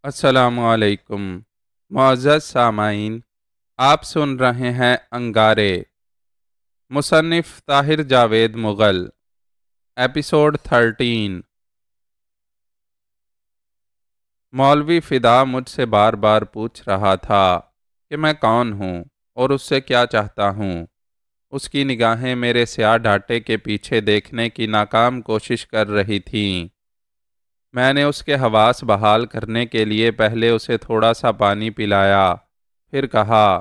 السلام علیکم معزز سامعین، آپ سن رہے ہیں انگارے۔ مصنف طاہر جاوید مغل۔ ایپیسوڈ 13۔ مولوی فدا مجھ سے بار بار پوچھ رہا تھا کہ میں کون ہوں اور اس سے کیا چاہتا ہوں۔ اس کی نگاہیں میرے سیاہ ڈھاٹے کے پیچھے دیکھنے کی ناکام کوشش کر رہی تھیں۔ میں نے اس کے حواس بحال کرنے کے لیے پہلے اسے تھوڑا سا پانی پلایا، پھر کہا،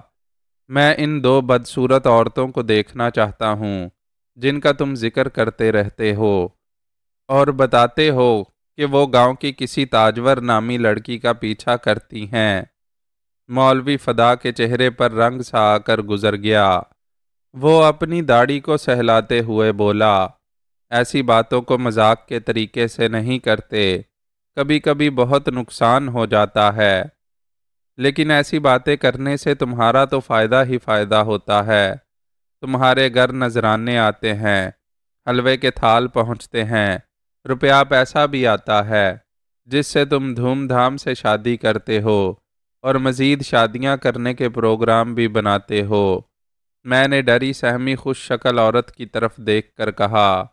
میں ان دو بدصورت عورتوں کو دیکھنا چاہتا ہوں جن کا تم ذکر کرتے رہتے ہو اور بتاتے ہو کہ وہ گاؤں کی کسی تاجور نامی لڑکی کا پیچھا کرتی ہیں۔ مولوی فدا کے چہرے پر رنگ سا آ کر گزر گیا۔ وہ اپنی داڑھی کو سہلاتے ہوئے بولا، ایسی باتوں کو مذاق کے طریقے سے نہیں کرتے، کبھی کبھی بہت نقصان ہو جاتا ہے، لیکن ایسی باتیں کرنے سے تمہارا تو فائدہ ہی فائدہ ہوتا ہے۔ تمہارے گھر نذرانے آتے ہیں، حلوے کے تھال پہنچتے ہیں، روپیہ پیسہ بھی آتا ہے جس سے تم دھوم دھام سے شادی کرتے ہو اور مزید شادیاں کرنے کے پروگرام بھی بناتے ہو۔ میں نے ڈری سہمی خوش شکل عورت کی طرف دیکھ کر کہا۔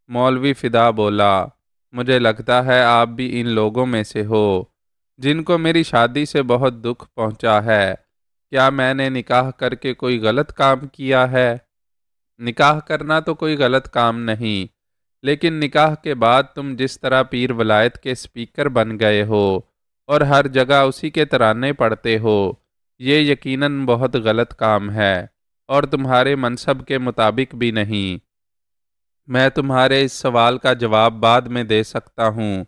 مولوی فدا بولا، مجھے لگتا ہے آپ بھی ان لوگوں میں سے ہو جن کو میری شادی سے بہت دکھ پہنچا ہے۔ کیا میں نے نکاح کر کے کوئی غلط کام کیا ہے؟ نکاح کرنا تو کوئی غلط کام نہیں، لیکن نکاح کے بعد تم جس طرح پیر ولایت کے سپیکر بن گئے ہو اور ہر جگہ اسی کے ترانے پڑھتے ہو، یہ یقیناً بہت غلط کام ہے اور تمہارے منصب کے مطابق بھی نہیں۔ میں تمہارے اس سوال کا جواب بعد میں دے سکتا ہوں۔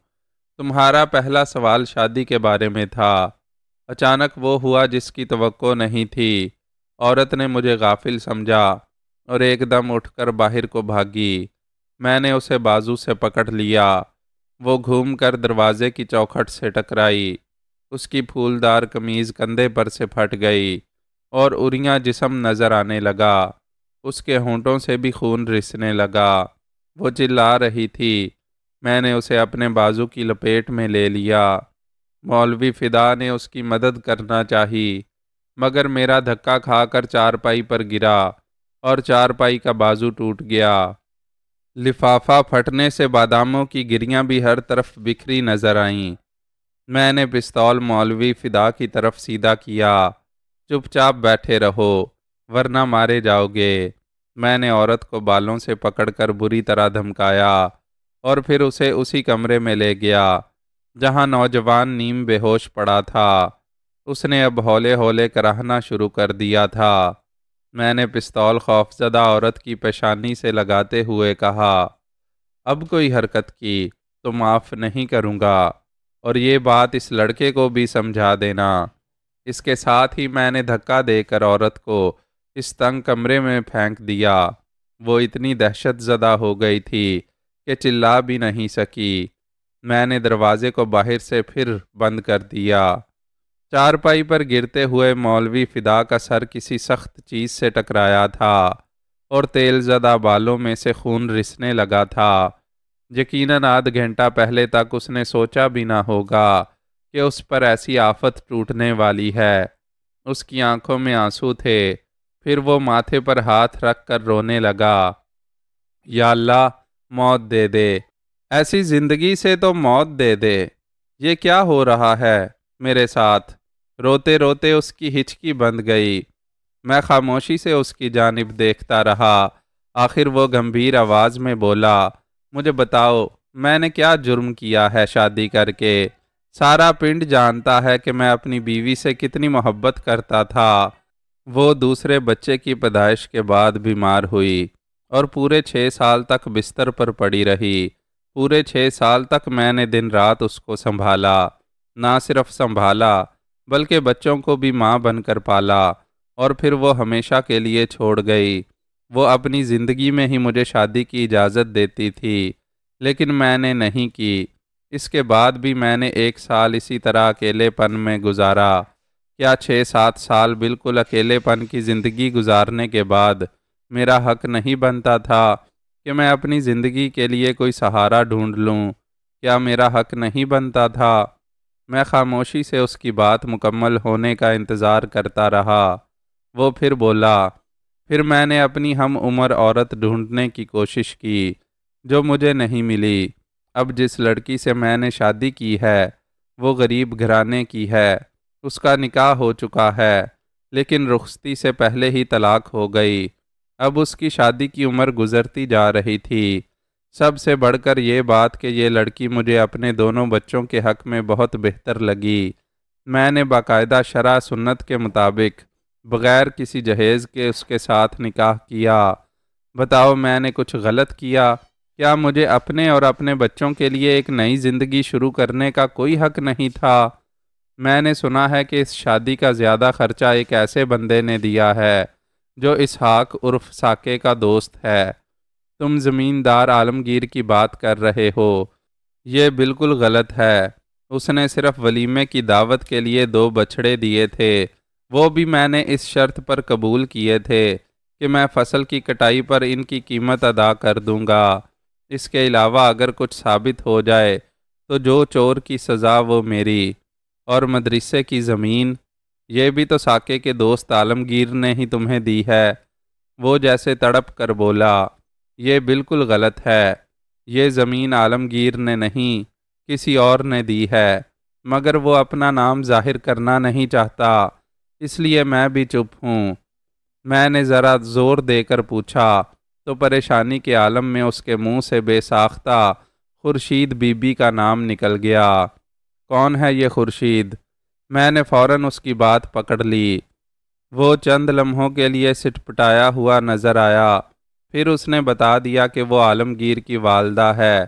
تمہارا پہلا سوال شادی کے بارے میں تھا۔ اچانک وہ ہوا جس کی توقع نہیں تھی۔ عورت نے مجھے غافل سمجھا اور ایک دم اٹھ کر باہر کو بھاگی۔ میں نے اسے بازو سے پکڑ لیا۔ وہ گھوم کر دروازے کی چوکھٹ سے ٹکرائی۔ اس کی پھولدار قمیض کندھے پر سے پھٹ گئی اور عریاں جسم نظر آنے لگا۔ اس کے ہونٹوں سے بھی خون رسنے لگا۔ وہ چلا رہی تھی۔ میں نے اسے اپنے بازو کی لپیٹ میں لے لیا۔ مولوی فدا نے اس کی مدد کرنا چاہی، مگر میرا دھکا کھا کر چارپائی پر گرا اور چارپائی کا بازو ٹوٹ گیا۔ لفافہ پھٹنے سے باداموں کی گریاں بھی ہر طرف بکھری نظر آئیں۔ میں نے پستول مولوی فدا کی طرف سیدھا کیا۔ چپ چاپ بیٹھے رہو ورنہ مارے جاؤ گے۔ میں نے عورت کو بالوں سے پکڑ کر بری طرح دھمکایا اور پھر اسے اسی کمرے میں لے گیا جہاں نوجوان نیم بے ہوش پڑا تھا۔ اس نے اب ہولے ہولے کراہنا شروع کر دیا تھا۔ میں نے پستول خوفزدہ عورت کی پیشانی سے لگاتے ہوئے کہا، اب کوئی حرکت کی تو معاف نہیں کروں گا، اور یہ بات اس لڑکے کو بھی سمجھا دینا۔ اس کے ساتھ ہی میں نے دھکا دے کر عورت کو اس تنگ کمرے میں پھینک دیا۔ وہ اتنی دہشت زدہ ہو گئی تھی کہ چلا بھی نہیں سکی۔ میں نے دروازے کو باہر سے پھر بند کر دیا۔ چارپائی پر گرتے ہوئے مولوی فدا کا سر کسی سخت چیز سے ٹکرایا تھا اور تیل زدہ بالوں میں سے خون رسنے لگا تھا۔ یقیناً آدھ گھنٹہ پہلے تک اس نے سوچا بھی نہ ہوگا کہ اس پر ایسی آفت ٹوٹنے والی ہے۔ اس کی آنکھوں میں آنسو تھے۔ پھر وہ ماتھے پر ہاتھ رکھ کر رونے لگا، یا اللہ، موت دے دے، ایسی زندگی سے تو موت دے دے۔ یہ کیا ہو رہا ہے میرے ساتھ؟ روتے روتے اس کی ہچکی بند گئی۔ میں خاموشی سے اس کی جانب دیکھتا رہا۔ آخر وہ گمبھیر آواز میں بولا، مجھے بتاؤ، میں نے کیا جرم کیا ہے شادی کر کے؟ سارا پنڈ جانتا ہے کہ میں اپنی بیوی سے کتنی محبت کرتا تھا۔ وہ دوسرے بچے کی پیدائش کے بعد بیمار ہوئی اور پورے 6 سال تک بستر پر پڑی رہی۔ پورے 6 سال تک میں نے دن رات اس کو سنبھالا۔ نہ صرف سنبھالا بلکہ بچوں کو بھی ماں بن کر پالا، اور پھر وہ ہمیشہ کے لیے چھوڑ گئی۔ وہ اپنی زندگی میں ہی مجھے شادی کی اجازت دیتی تھی، لیکن میں نے نہیں کی۔ اس کے بعد بھی میں نے 1 سال اسی طرح اکیلے پن میں گزارا۔ کیا 6-7 سال بالکل اکیلے پن کی زندگی گزارنے کے بعد میرا حق نہیں بنتا تھا کہ میں اپنی زندگی کے لیے کوئی سہارا ڈھونڈ لوں؟ کیا میرا حق نہیں بنتا تھا؟ میں خاموشی سے اس کی بات مکمل ہونے کا انتظار کرتا رہا۔ وہ پھر بولا، پھر میں نے اپنی ہم عمر عورت ڈھونڈنے کی کوشش کی جو مجھے نہیں ملی۔ اب جس لڑکی سے میں نے شادی کی ہے وہ غریب گھرانے کی ہے، اس کا نکاح ہو چکا ہے لیکن رخصتی سے پہلے ہی طلاق ہو گئی۔ اب اس کی شادی کی عمر گزرتی جا رہی تھی۔ سب سے بڑھ کر یہ بات کہ یہ لڑکی مجھے اپنے دونوں بچوں کے حق میں بہت بہتر لگی۔ میں نے باقاعدہ شرع سنت کے مطابق بغیر کسی جہیز کے اس کے ساتھ نکاح کیا۔ بتاؤ میں نے کچھ غلط کیا؟ کیا مجھے اپنے اور اپنے بچوں کے لیے ایک نئی زندگی شروع کرنے کا کوئی حق نہیں تھا؟ میں نے سنا ہے کہ اس شادی کا زیادہ خرچہ ایک ایسے بندے نے دیا ہے جو اسحاق عرف ساقے کا دوست ہے۔ تم زمیندار عالمگیر کی بات کر رہے ہو، یہ بالکل غلط ہے۔ اس نے صرف ولیمے کی دعوت کے لیے 2 بچھڑے دیے تھے، وہ بھی میں نے اس شرط پر قبول کیے تھے کہ میں فصل کی کٹائی پر ان کی قیمت ادا کر دوں گا۔ اس کے علاوہ اگر کچھ ثابت ہو جائے تو جو چور کی سزا وہ میری۔ اور مدرسے کی زمین، یہ بھی تو ساقے کے دوست عالمگیر نے ہی تمہیں دی ہے۔ وہ جیسے تڑپ کر بولا، یہ بالکل غلط ہے، یہ زمین عالمگیر نے نہیں کسی اور نے دی ہے، مگر وہ اپنا نام ظاہر کرنا نہیں چاہتا، اس لیے میں بھی چپ ہوں۔ میں نے ذرا زور دے کر پوچھا تو پریشانی کے عالم میں اس کے منہ سے بے ساختہ خورشید بی بی کا نام نکل گیا۔ کون ہے یہ خورشید؟ میں نے فوراً اس کی بات پکڑ لی۔ وہ چند لمحوں کے لیے سٹپٹایا ہوا نظر آیا، پھر اس نے بتا دیا کہ وہ عالمگیر کی والدہ ہے۔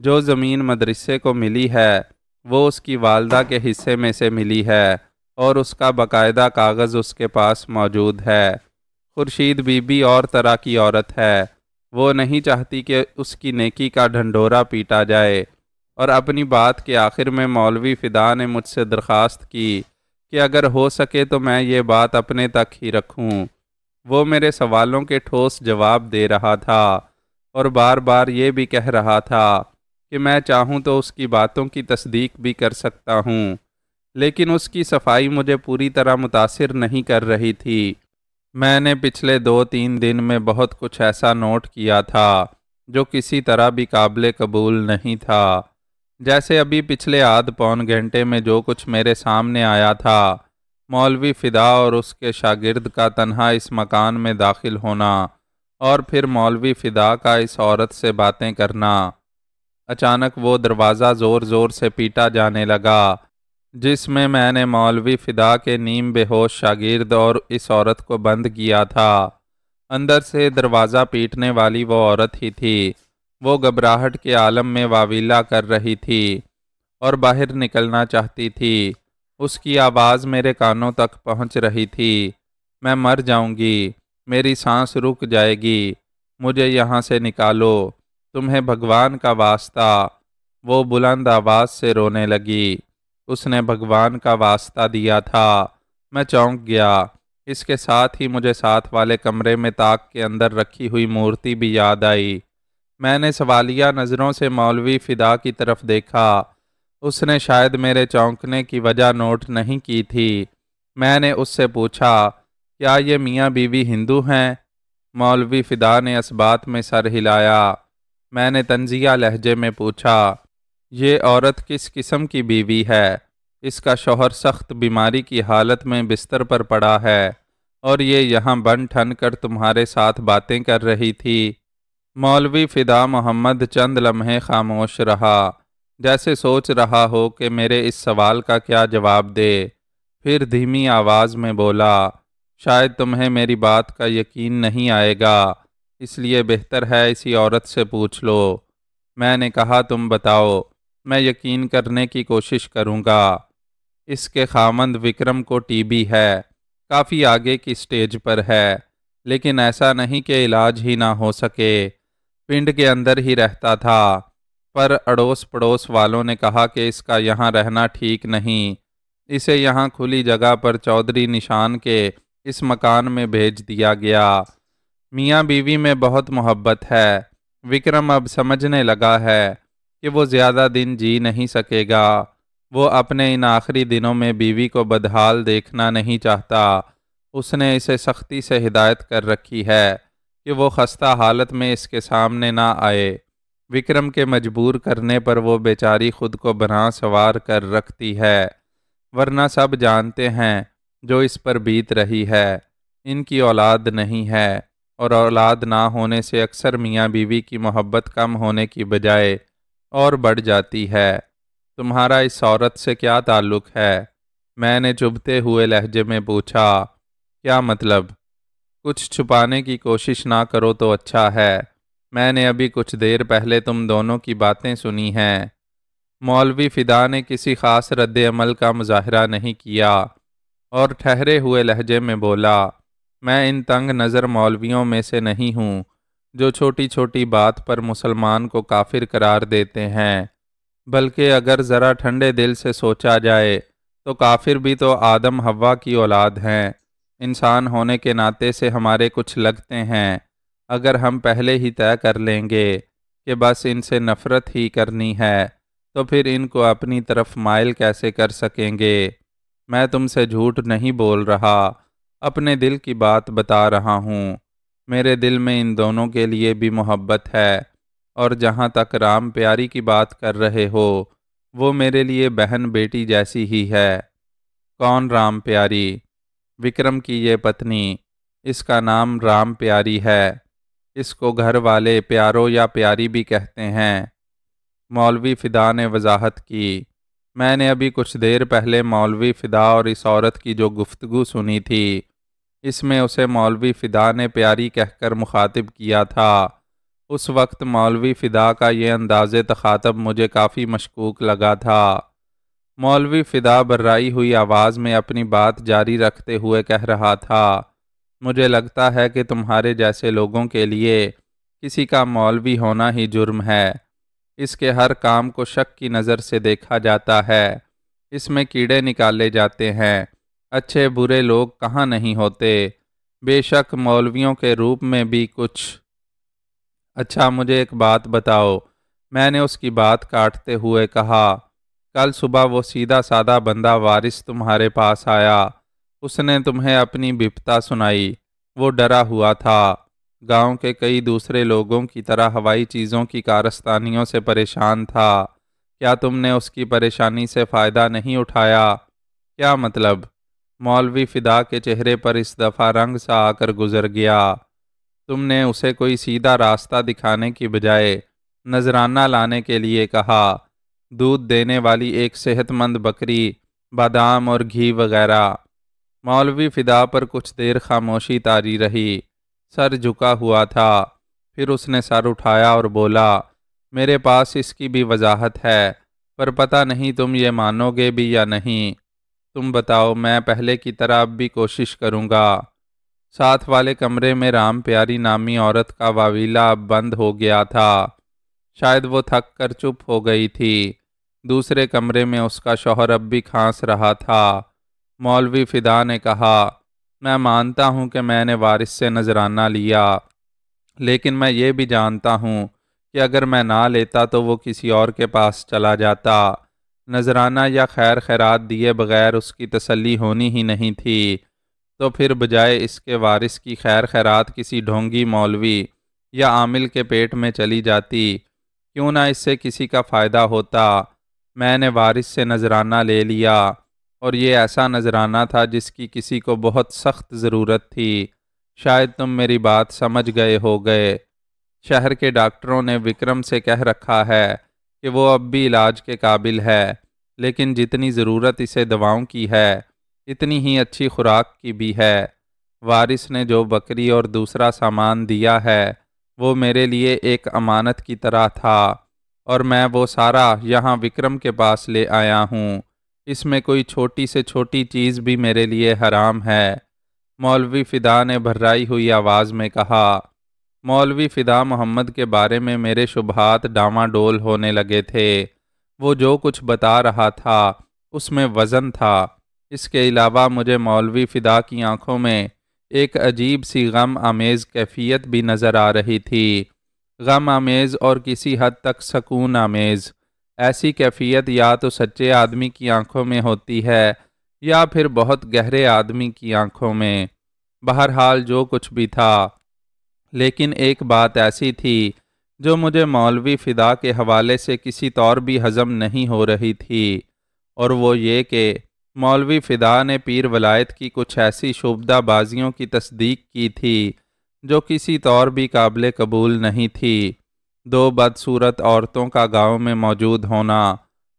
جو زمین مدرسے کو ملی ہے وہ اس کی والدہ کے حصے میں سے ملی ہے اور اس کا باقاعدہ کاغذ اس کے پاس موجود ہے۔ خورشید بی بی اور طرح کی عورت ہے، وہ نہیں چاہتی کہ اس کی نیکی کا ڈھنڈورا پیٹا جائے، اور اپنی بات کے آخر میں مولوی فدا نے مجھ سے درخواست کی کہ اگر ہو سکے تو میں یہ بات اپنے تک ہی رکھوں۔ وہ میرے سوالوں کے ٹھوس جواب دے رہا تھا اور بار بار یہ بھی کہہ رہا تھا کہ میں چاہوں تو اس کی باتوں کی تصدیق بھی کر سکتا ہوں، لیکن اس کی صفائی مجھے پوری طرح متاثر نہیں کر رہی تھی۔ میں نے پچھلے 2-3 دن میں بہت کچھ ایسا نوٹ کیا تھا جو کسی طرح بھی قابل قبول نہیں تھا، جیسے ابھی پچھلے آدھ پون گھنٹے میں جو کچھ میرے سامنے آیا تھا۔ مولوی فدا اور اس کے شاگرد کا تنہا اس مکان میں داخل ہونا، اور پھر مولوی فدا کا اس عورت سے باتیں کرنا۔ اچانک وہ دروازہ زور زور سے پیٹا جانے لگا جس میں نے مولوی فدا کے نیم بے ہوش شاگرد اور اس عورت کو بند کیا تھا۔ اندر سے دروازہ پیٹنے والی وہ عورت ہی تھی۔ وہ گھبراہٹ کے عالم میں واویلا کر رہی تھی اور باہر نکلنا چاہتی تھی۔ اس کی آواز میرے کانوں تک پہنچ رہی تھی، میں مر جاؤں گی، میری سانس رک جائے گی، مجھے یہاں سے نکالو، تمہیں بھگوان کا واسطہ۔ وہ بلند آواز سے رونے لگی۔ اس نے بھگوان کا واسطہ دیا تھا۔ میں چونک گیا۔ اس کے ساتھ ہی مجھے ساتھ والے کمرے میں طاق کے اندر رکھی ہوئی مورتی بھی یاد آئی۔ میں نے سوالیہ نظروں سے مولوی فدا کی طرف دیکھا۔ اس نے شاید میرے چونکنے کی وجہ نوٹ نہیں کی تھی۔ میں نے اس سے پوچھا، کیا یہ میاں بیوی ہندو ہیں؟ مولوی فدا نے اس بات میں سر ہلایا۔ میں نے طنزیہ لہجے میں پوچھا، یہ عورت کس قسم کی بیوی ہے؟ اس کا شوہر سخت بیماری کی حالت میں بستر پر پڑا ہے اور یہ یہاں بن ٹھن کر تمہارے ساتھ باتیں کر رہی تھی۔ مولوی فدا محمد چند لمحے خاموش رہا، جیسے سوچ رہا ہو کہ میرے اس سوال کا کیا جواب دے۔ پھر دھیمی آواز میں بولا، شاید تمہیں میری بات کا یقین نہیں آئے گا، اس لیے بہتر ہے اسی عورت سے پوچھ لو۔ میں نے کہا، تم بتاؤ، میں یقین کرنے کی کوشش کروں گا۔ اس کے خامند وکرم کو ٹی بی ہے، کافی آگے کی سٹیج پر ہے، لیکن ایسا نہیں کہ علاج ہی نہ ہو سکے۔ پنڈ کے اندر ہی رہتا تھا، پر اڑوس پڑوس والوں نے کہا کہ اس کا یہاں رہنا ٹھیک نہیں، اسے یہاں کھلی جگہ پر چودھری نشان کے اس مکان میں بھیج دیا گیا۔ میاں بیوی میں بہت محبت ہے۔ وکرم اب سمجھنے لگا ہے کہ وہ زیادہ دن جی نہیں سکے گا۔ وہ اپنے ان آخری دنوں میں بیوی کو بدحال دیکھنا نہیں چاہتا۔ اس نے اسے سختی سے ہدایت کر رکھی ہے کہ وہ خستہ حالت میں اس کے سامنے نہ آئے۔ وکرم کے مجبور کرنے پر وہ بیچاری خود کو بنا سنوار کر رکھتی ہے، ورنہ سب جانتے ہیں جو اس پر بیت رہی ہے۔ ان کی اولاد نہیں ہے، اور اولاد نہ ہونے سے اکثر میاں بیوی کی محبت کم ہونے کی بجائے اور بڑھ جاتی ہے۔ تمہارا اس عورت سے کیا تعلق ہے؟ میں نے چبھتے ہوئے لہجے میں پوچھا۔ کیا مطلب؟ کچھ چھپانے کی کوشش نہ کرو تو اچھا ہے۔ میں نے ابھی کچھ دیر پہلے تم دونوں کی باتیں سنی ہیں۔ مولوی فدا نے کسی خاص رد عمل کا مظاہرہ نہیں کیا اور ٹھہرے ہوئے لہجے میں بولا، میں ان تنگ نظر مولویوں میں سے نہیں ہوں جو چھوٹی چھوٹی بات پر مسلمان کو کافر قرار دیتے ہیں، بلکہ اگر ذرا ٹھنڈے دل سے سوچا جائے تو کافر بھی تو آدم حوا کی اولاد ہیں۔ انسان ہونے کے ناطے سے ہمارے کچھ لگتے ہیں۔ اگر ہم پہلے ہی طے کر لیں گے کہ بس ان سے نفرت ہی کرنی ہے تو پھر ان کو اپنی طرف مائل کیسے کر سکیں گے؟ میں تم سے جھوٹ نہیں بول رہا، اپنے دل کی بات بتا رہا ہوں۔ میرے دل میں ان دونوں کے لیے بھی محبت ہے، اور جہاں تک رام پیاری کی بات کر رہے ہو، وہ میرے لیے بہن بیٹی جیسی ہی ہے۔ کون رام پیاری؟ وکرم کی یہ پتنی، اس کا نام رام پیاری ہے۔ اس کو گھر والے پیارو یا پیاری بھی کہتے ہیں۔ مولوی فدا نے وضاحت کی۔ میں نے ابھی کچھ دیر پہلے مولوی فدا اور اس عورت کی جو گفتگو سنی تھی، اس میں اسے مولوی فدا نے پیاری کہہ کر مخاطب کیا تھا۔ اس وقت مولوی فدا کا یہ انداز تخاطب مجھے کافی مشکوک لگا تھا۔ مولوی فدا بررائی ہوئی آواز میں اپنی بات جاری رکھتے ہوئے کہہ رہا تھا، مجھے لگتا ہے کہ تمہارے جیسے لوگوں کے لیے کسی کا مولوی ہونا ہی جرم ہے۔ اس کے ہر کام کو شک کی نظر سے دیکھا جاتا ہے، اس میں کیڑے نکالے جاتے ہیں۔ اچھے برے لوگ کہاں نہیں ہوتے، بے شک مولویوں کے روپ میں بھی کچھ۔ اچھا مجھے ایک بات بتاؤ، میں نے اس کی بات کاٹتے ہوئے کہا، کل صبح وہ سیدھا سادہ بندہ وارث تمہارے پاس آیا، اس نے تمہیں اپنی بپتا سنائی، وہ ڈرا ہوا تھا، گاؤں کے کئی دوسرے لوگوں کی طرح ہوائی چیزوں کی کارستانیوں سے پریشان تھا۔ کیا تم نے اس کی پریشانی سے فائدہ نہیں اٹھایا؟ کیا مطلب؟ مولوی فدا کے چہرے پر اس دفعہ رنگ سا آ کر گزر گیا۔ تم نے اسے کوئی سیدھا راستہ دکھانے کی بجائے نذرانہ لانے کے لیے کہا، دودھ دینے والی ایک صحت مند بکری، بادام اور گھی وغیرہ۔ مولوی فدا پر کچھ دیر خاموشی طاری رہی، سر جھکا ہوا تھا، پھر اس نے سر اٹھایا اور بولا، میرے پاس اس کی بھی وضاحت ہے، پر پتہ نہیں تم یہ مانو گے بھی یا نہیں۔ تم بتاؤ، میں پہلے کی طرح اب بھی کوشش کروں گا۔ ساتھ والے کمرے میں رام پیاری نامی عورت کا واویلا اب بند ہو گیا تھا، شاید وہ تھک کر چپ ہو گئی تھی۔ دوسرے کمرے میں اس کا شوہر اب بھی کھانس رہا تھا۔ مولوی فدا نے کہا، میں مانتا ہوں کہ میں نے وارث سے نذرانہ لیا، لیکن میں یہ بھی جانتا ہوں کہ اگر میں نہ لیتا تو وہ کسی اور کے پاس چلا جاتا۔ نذرانہ یا خیر خیرات دیے بغیر اس کی تسلی ہونی ہی نہیں تھی، تو پھر بجائے اس کے وارث کی خیر خیرات کسی ڈھونگی مولوی یا عامل کے پیٹ میں چلی جاتی، کیوں نہ اس سے کسی کا فائدہ ہوتا۔ میں نے وارث سے نذرانہ لے لیا، اور یہ ایسا نذرانہ تھا جس کی کسی کو بہت سخت ضرورت تھی۔ شاید تم میری بات سمجھ گئے ہو گئے۔ شہر کے ڈاکٹروں نے وکرم سے کہہ رکھا ہے کہ وہ اب بھی علاج کے قابل ہے، لیکن جتنی ضرورت اسے دواؤں کی ہے، اتنی ہی اچھی خوراک کی بھی ہے۔ وارث نے جو بکری اور دوسرا سامان دیا ہے، وہ میرے لیے ایک امانت کی طرح تھا، اور میں وہ سارا یہاں وکرم کے پاس لے آیا ہوں۔ اس میں کوئی چھوٹی سے چھوٹی چیز بھی میرے لیے حرام ہے۔ مولوی فدا نے بھرائی ہوئی آواز میں کہا۔ مولوی فدا محمد کے بارے میں میرے شبہات ڈاواں ڈول ہونے لگے تھے۔ وہ جو کچھ بتا رہا تھا اس میں وزن تھا۔ اس کے علاوہ مجھے مولوی فدا کی آنکھوں میں ایک عجیب سی غم آمیز کیفیت بھی نظر آ رہی تھی، غم آمیز اور کسی حد تک سکون آمیز، ایسی کیفیت یا تو سچے آدمی کی آنکھوں میں ہوتی ہے یا پھر بہت گہرے آدمی کی آنکھوں میں۔ بہرحال جو کچھ بھی تھا، لیکن ایک بات ایسی تھی جو مجھے مولوی فدا کے حوالے سے کسی طور بھی ہضم نہیں ہو رہی تھی، اور وہ یہ کہ مولوی فدا نے پیر ولایت کی کچھ ایسی شعبدہ بازیوں کی تصدیق کی تھی جو کسی طور بھی قابل قبول نہیں تھی۔ دو بدصورت عورتوں کا گاؤں میں موجود ہونا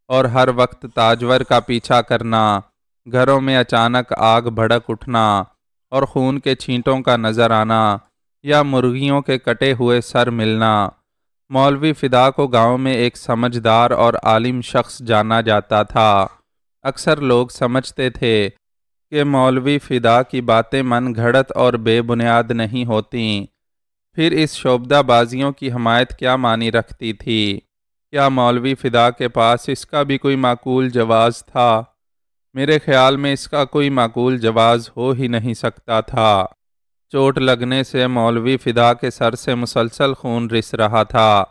اور ہر وقت تاجور کا پیچھا کرنا، گھروں میں اچانک آگ بھڑک اٹھنا اور خون کے چھینٹوں کا نظر آنا یا مرغیوں کے کٹے ہوئے سر ملنا۔ مولوی فدا کو گاؤں میں ایک سمجھدار اور عالم شخص جانا جاتا تھا۔ اکثر لوگ سمجھتے تھے کہ مولوی فدا کی باتیں من گھڑت اور بے بنیاد نہیں ہوتیں۔ پھر اس شعبدہ بازیوں کی حمایت کیا معنی رکھتی تھی؟ کیا مولوی فدا کے پاس اس کا بھی کوئی معقول جواز تھا؟ میرے خیال میں اس کا کوئی معقول جواز ہو ہی نہیں سکتا تھا۔ چوٹ لگنے سے مولوی فدا کے سر سے مسلسل خون رس رہا تھا۔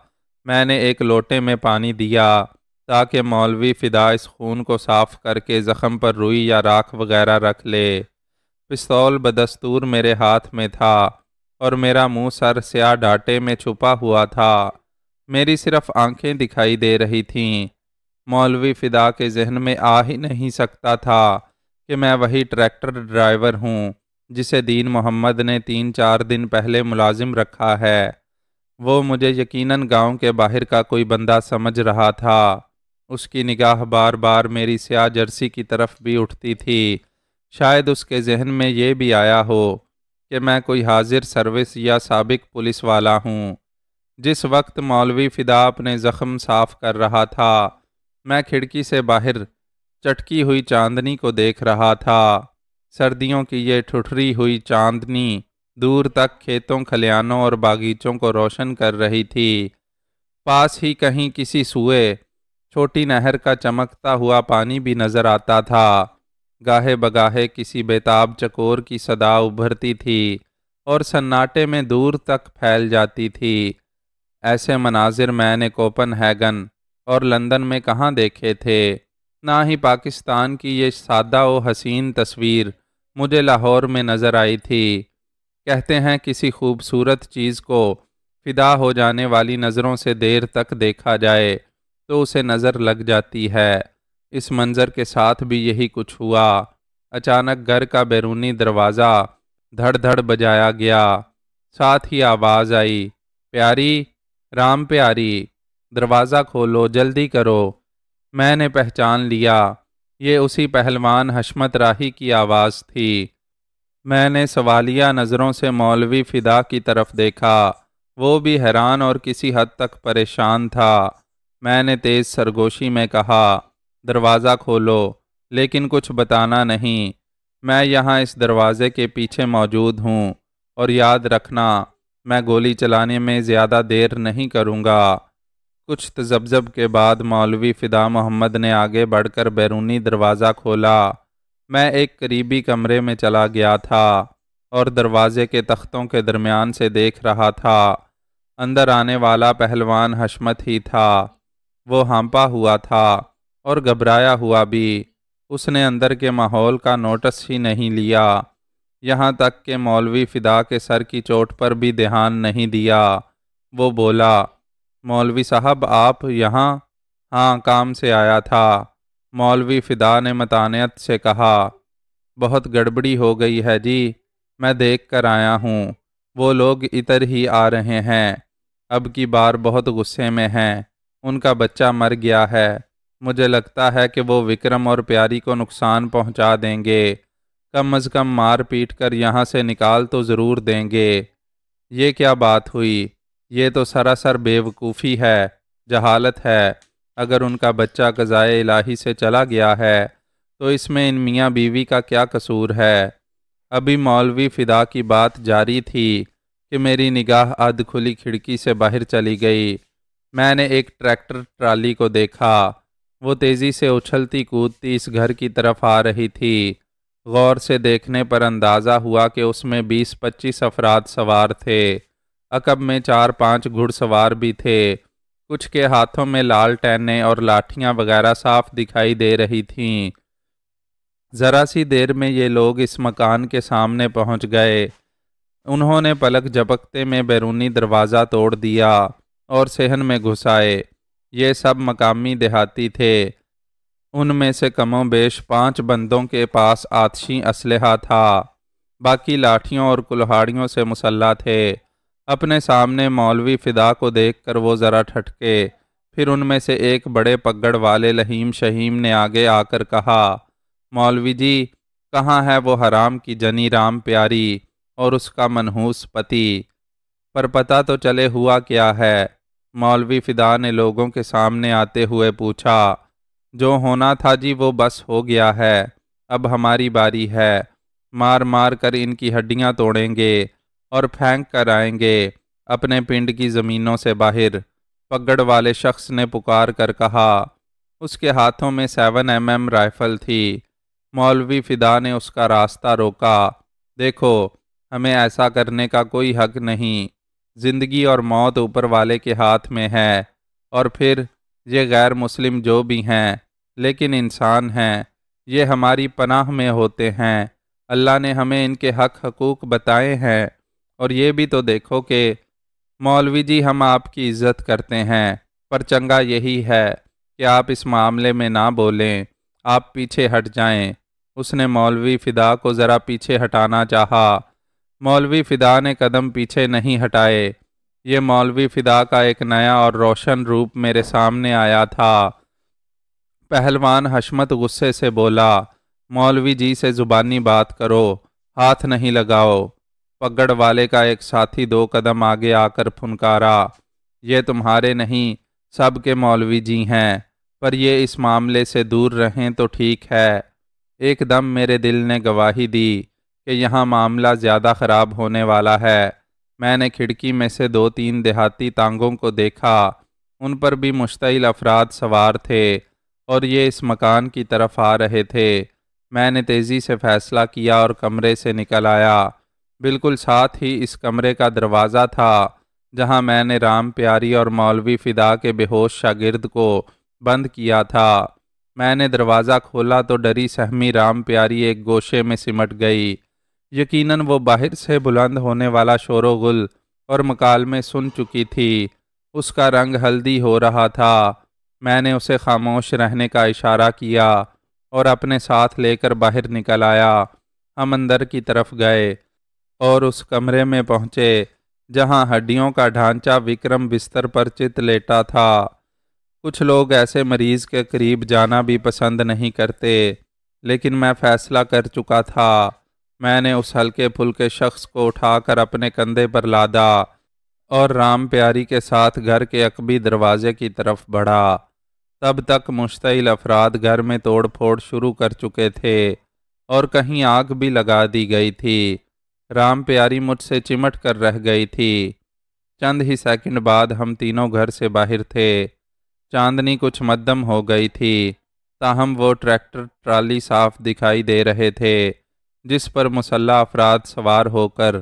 میں نے ایک لوٹے میں پانی دیا تاکہ مولوی فدا اس خون کو صاف کر کے زخم پر روئی یا راکھ وغیرہ رکھ لے۔ پستول بدستور میرے ہاتھ میں تھا اور میرا منہ سر سیاہ ڈاٹے میں چھپا ہوا تھا۔ میری صرف آنکھیں دکھائی دے رہی تھیں۔ مولوی فدا کے ذہن میں آ ہی نہیں سکتا تھا کہ میں وہی ٹریکٹر ڈرائیور ہوں جسے دین محمد نے 3-4 دن پہلے ملازم رکھا ہے۔ وہ مجھے یقیناً گاؤں کے باہر کا کوئی بندہ سمجھ رہا تھا۔ اس کی نگاہ بار بار میری سیاہ جرسی کی طرف بھی اٹھتی تھی۔ شاید اس کے ذہن میں یہ بھی آیا ہو کہ میں کوئی حاضر سروس یا سابق پولیس والا ہوں۔ جس وقت مولوی فدا اپنے زخم صاف کر رہا تھا، میں کھڑکی سے باہر چٹکی ہوئی چاندنی کو دیکھ رہا تھا۔ سردیوں کی یہ ٹھٹھری ہوئی چاندنی دور تک کھیتوں، کھلیانوں اور باغیچوں کو روشن کر رہی تھی۔ پاس ہی کہیں کسی سوئے چھوٹی نہر کا چمکتا ہوا پانی بھی نظر آتا تھا۔ گاہے بگاہے کسی بیتاب چکور کی صدا ابھرتی تھی اور سناٹے میں دور تک پھیل جاتی تھی۔ ایسے مناظر میں نے کوپن ہیگن اور لندن میں کہاں دیکھے تھے؟ نہ ہی پاکستان کی یہ سادہ و حسین تصویر مجھے لاہور میں نظر آئی تھی۔ کہتے ہیں کسی خوبصورت چیز کو فدا ہو جانے والی نظروں سے دیر تک دیکھا جائے تو اسے نظر لگ جاتی ہے۔ اس منظر کے ساتھ بھی یہی کچھ ہوا۔ اچانک گھر کا بیرونی دروازہ دھڑ دھڑ بجایا گیا۔ ساتھ ہی آواز آئی، پیاری، رام پیاری، دروازہ کھولو، جلدی کرو۔ میں نے پہچان لیا، یہ اسی پہلوان حشمت راہی کی آواز تھی۔ میں نے سوالیہ نظروں سے مولوی فدا کی طرف دیکھا۔ وہ بھی حیران اور کسی حد تک پریشان تھا۔ میں نے تیز سرگوشی میں کہا، دروازہ کھولو، لیکن کچھ بتانا نہیں۔ میں یہاں اس دروازے کے پیچھے موجود ہوں، اور یاد رکھنا میں گولی چلانے میں زیادہ دیر نہیں کروں گا۔ کچھ تذبذب کے بعد مولوی فدا محمد نے آگے بڑھ کر بیرونی دروازہ کھولا۔ میں ایک قریبی کمرے میں چلا گیا تھا اور دروازے کے تختوں کے درمیان سے دیکھ رہا تھا۔ اندر آنے والا پہلوان حشمت ہی تھا۔ وہ ہانپا ہوا تھا اور گھبرایا ہوا بھی۔ اس نے اندر کے ماحول کا نوٹس ہی نہیں لیا، یہاں تک کہ مولوی فدا کے سر کی چوٹ پر بھی دھیان نہیں دیا۔ وہ بولا، مولوی صاحب آپ یہاں؟ ہاں، کام سے آیا تھا، مولوی فدا نے متانت سے کہا۔ بہت گڑبڑی ہو گئی ہے جی، میں دیکھ کر آیا ہوں۔ وہ لوگ ادھر ہی آ رہے ہیں، اب کی بار بہت غصے میں ہیں۔ ان کا بچہ مر گیا ہے۔ مجھے لگتا ہے کہ وہ وکرم اور پیاری کو نقصان پہنچا دیں گے۔ کم از کم مار پیٹ کر یہاں سے نکال تو ضرور دیں گے۔ یہ کیا بات ہوئی؟ یہ تو سراسر بے وقوفی ہے، جہالت ہے۔ اگر ان کا بچہ قضائے الہی سے چلا گیا ہے تو اس میں ان میاں بیوی کا کیا قصور ہے؟ ابھی مولوی فدا کی بات جاری تھی کہ میری نگاہ ادھ کھلی کھڑکی سے باہر چلی گئی۔ میں نے ایک ٹریکٹر ٹرالی کو دیکھا۔ وہ تیزی سے اچھلتی کودتی اس گھر کی طرف آ رہی تھی۔ غور سے دیکھنے پر اندازہ ہوا کہ اس میں 20-25 افراد سوار تھے۔ عقب میں 4-5 گھڑ سوار بھی تھے۔ کچھ کے ہاتھوں میں لالٹینیں اور لاٹھیاں وغیرہ صاف دکھائی دے رہی تھیں۔ ذرا سی دیر میں یہ لوگ اس مکان کے سامنے پہنچ گئے۔ انہوں نے پلک جھپکتے میں بیرونی دروازہ توڑ دیا اور صحن میں گھس آئے۔ یہ سب مقامی دیہاتی تھے۔ ان میں سے کم و بیش 5 بندوں کے پاس آتشی اسلحہ تھا، باقی لاٹھیوں اور کلہاڑیوں سے مسلح تھے۔ اپنے سامنے مولوی فدا کو دیکھ کر وہ ذرا ٹھٹکے، پھر ان میں سے ایک بڑے پگڑ والے لہیم شہیم نے آگے آ کر کہا، مولوی جی، کہاں ہے وہ حرام کی جنی رام پیاری اور اس کا منحوس پتی؟ پر پتہ تو چلے ہوا کیا ہے؟ مولوی فدا نے لوگوں کے سامنے آتے ہوئے پوچھا۔ جو ہونا تھا جی وہ بس ہو گیا ہے، اب ہماری باری ہے۔ مار مار کر ان کی ہڈیاں توڑیں گے اور پھینک کر آئیں گے اپنے پنڈ کی زمینوں سے باہر، پگڑ والے شخص نے پکار کر کہا۔ اس کے ہاتھوں میں 7mm رائفل تھی۔ مولوی فدا نے اس کا راستہ روکا۔ دیکھو، ہمیں ایسا کرنے کا کوئی حق نہیں۔ زندگی اور موت اوپر والے کے ہاتھ میں ہے، اور پھر یہ غیر مسلم جو بھی ہیں لیکن انسان ہیں، یہ ہماری پناہ میں ہوتے ہیں۔ اللہ نے ہمیں ان کے حق حقوق بتائے ہیں، اور یہ بھی تو دیکھو کہ مولوی جی ہم آپ کی عزت کرتے ہیں، پر چنگا یہی ہے کہ آپ اس معاملے میں نہ بولیں، آپ پیچھے ہٹ جائیں۔ اس نے مولوی فدا کو ذرا پیچھے ہٹانا چاہا۔ مولوی فدا نے قدم پیچھے نہیں ہٹائے۔ یہ مولوی فدا کا ایک نیا اور روشن روپ میرے سامنے آیا تھا۔ پہلوان حشمت غصے سے بولا، مولوی جی سے زبانی بات کرو، ہاتھ نہیں لگاؤ۔ پگڑ والے کا ایک ساتھی 2 قدم آگے آ کر پھنکارا، یہ تمہارے نہیں، سب کے مولوی جی ہیں، پر یہ اس معاملے سے دور رہیں تو ٹھیک ہے۔ ایک دم میرے دل نے گواہی دی کہ یہاں معاملہ زیادہ خراب ہونے والا ہے۔ میں نے کھڑکی میں سے 2-3 دیہاتی تانگوں کو دیکھا، ان پر بھی مشتعل افراد سوار تھے اور یہ اس مکان کی طرف آ رہے تھے۔ میں نے تیزی سے فیصلہ کیا اور کمرے سے نکل آیا۔ بالکل ساتھ ہی اس کمرے کا دروازہ تھا جہاں میں نے رام پیاری اور مولوی فدا کے بے ہوش شاگرد کو بند کیا تھا۔ میں نے دروازہ کھولا تو ڈری سہمی رام پیاری ایک گوشے میں سمٹ گئی۔ یقیناً وہ باہر سے بلند ہونے والا شور و غل اور مکالمے سن چکی تھی۔ اس کا رنگ ہلدی ہو رہا تھا۔ میں نے اسے خاموش رہنے کا اشارہ کیا اور اپنے ساتھ لے کر باہر نکل آیا۔ ہم اندر کی طرف گئے اور اس کمرے میں پہنچے جہاں ہڈیوں کا ڈھانچہ وکرم بستر پر چت لیٹا تھا۔ کچھ لوگ ایسے مریض کے قریب جانا بھی پسند نہیں کرتے، لیکن میں فیصلہ کر چکا تھا۔ میں نے اس ہلکے پھلکے شخص کو اٹھا کر اپنے کندھے پر لادا اور رام پیاری کے ساتھ گھر کے عقبی دروازے کی طرف بڑھا۔ تب تک مشتعل افراد گھر میں توڑ پھوڑ شروع کر چکے تھے اور کہیں آگ بھی لگا دی گئی تھی۔ رام پیاری مجھ سے چمٹ کر رہ گئی تھی۔ چند ہی سیکنڈ بعد ہم تینوں گھر سے باہر تھے۔ چاندنی کچھ مدھم ہو گئی تھی، تاہم وہ ٹریکٹر ٹرالی صاف دکھائی دے رہے تھے جس پر مسلح افراد سوار ہو کر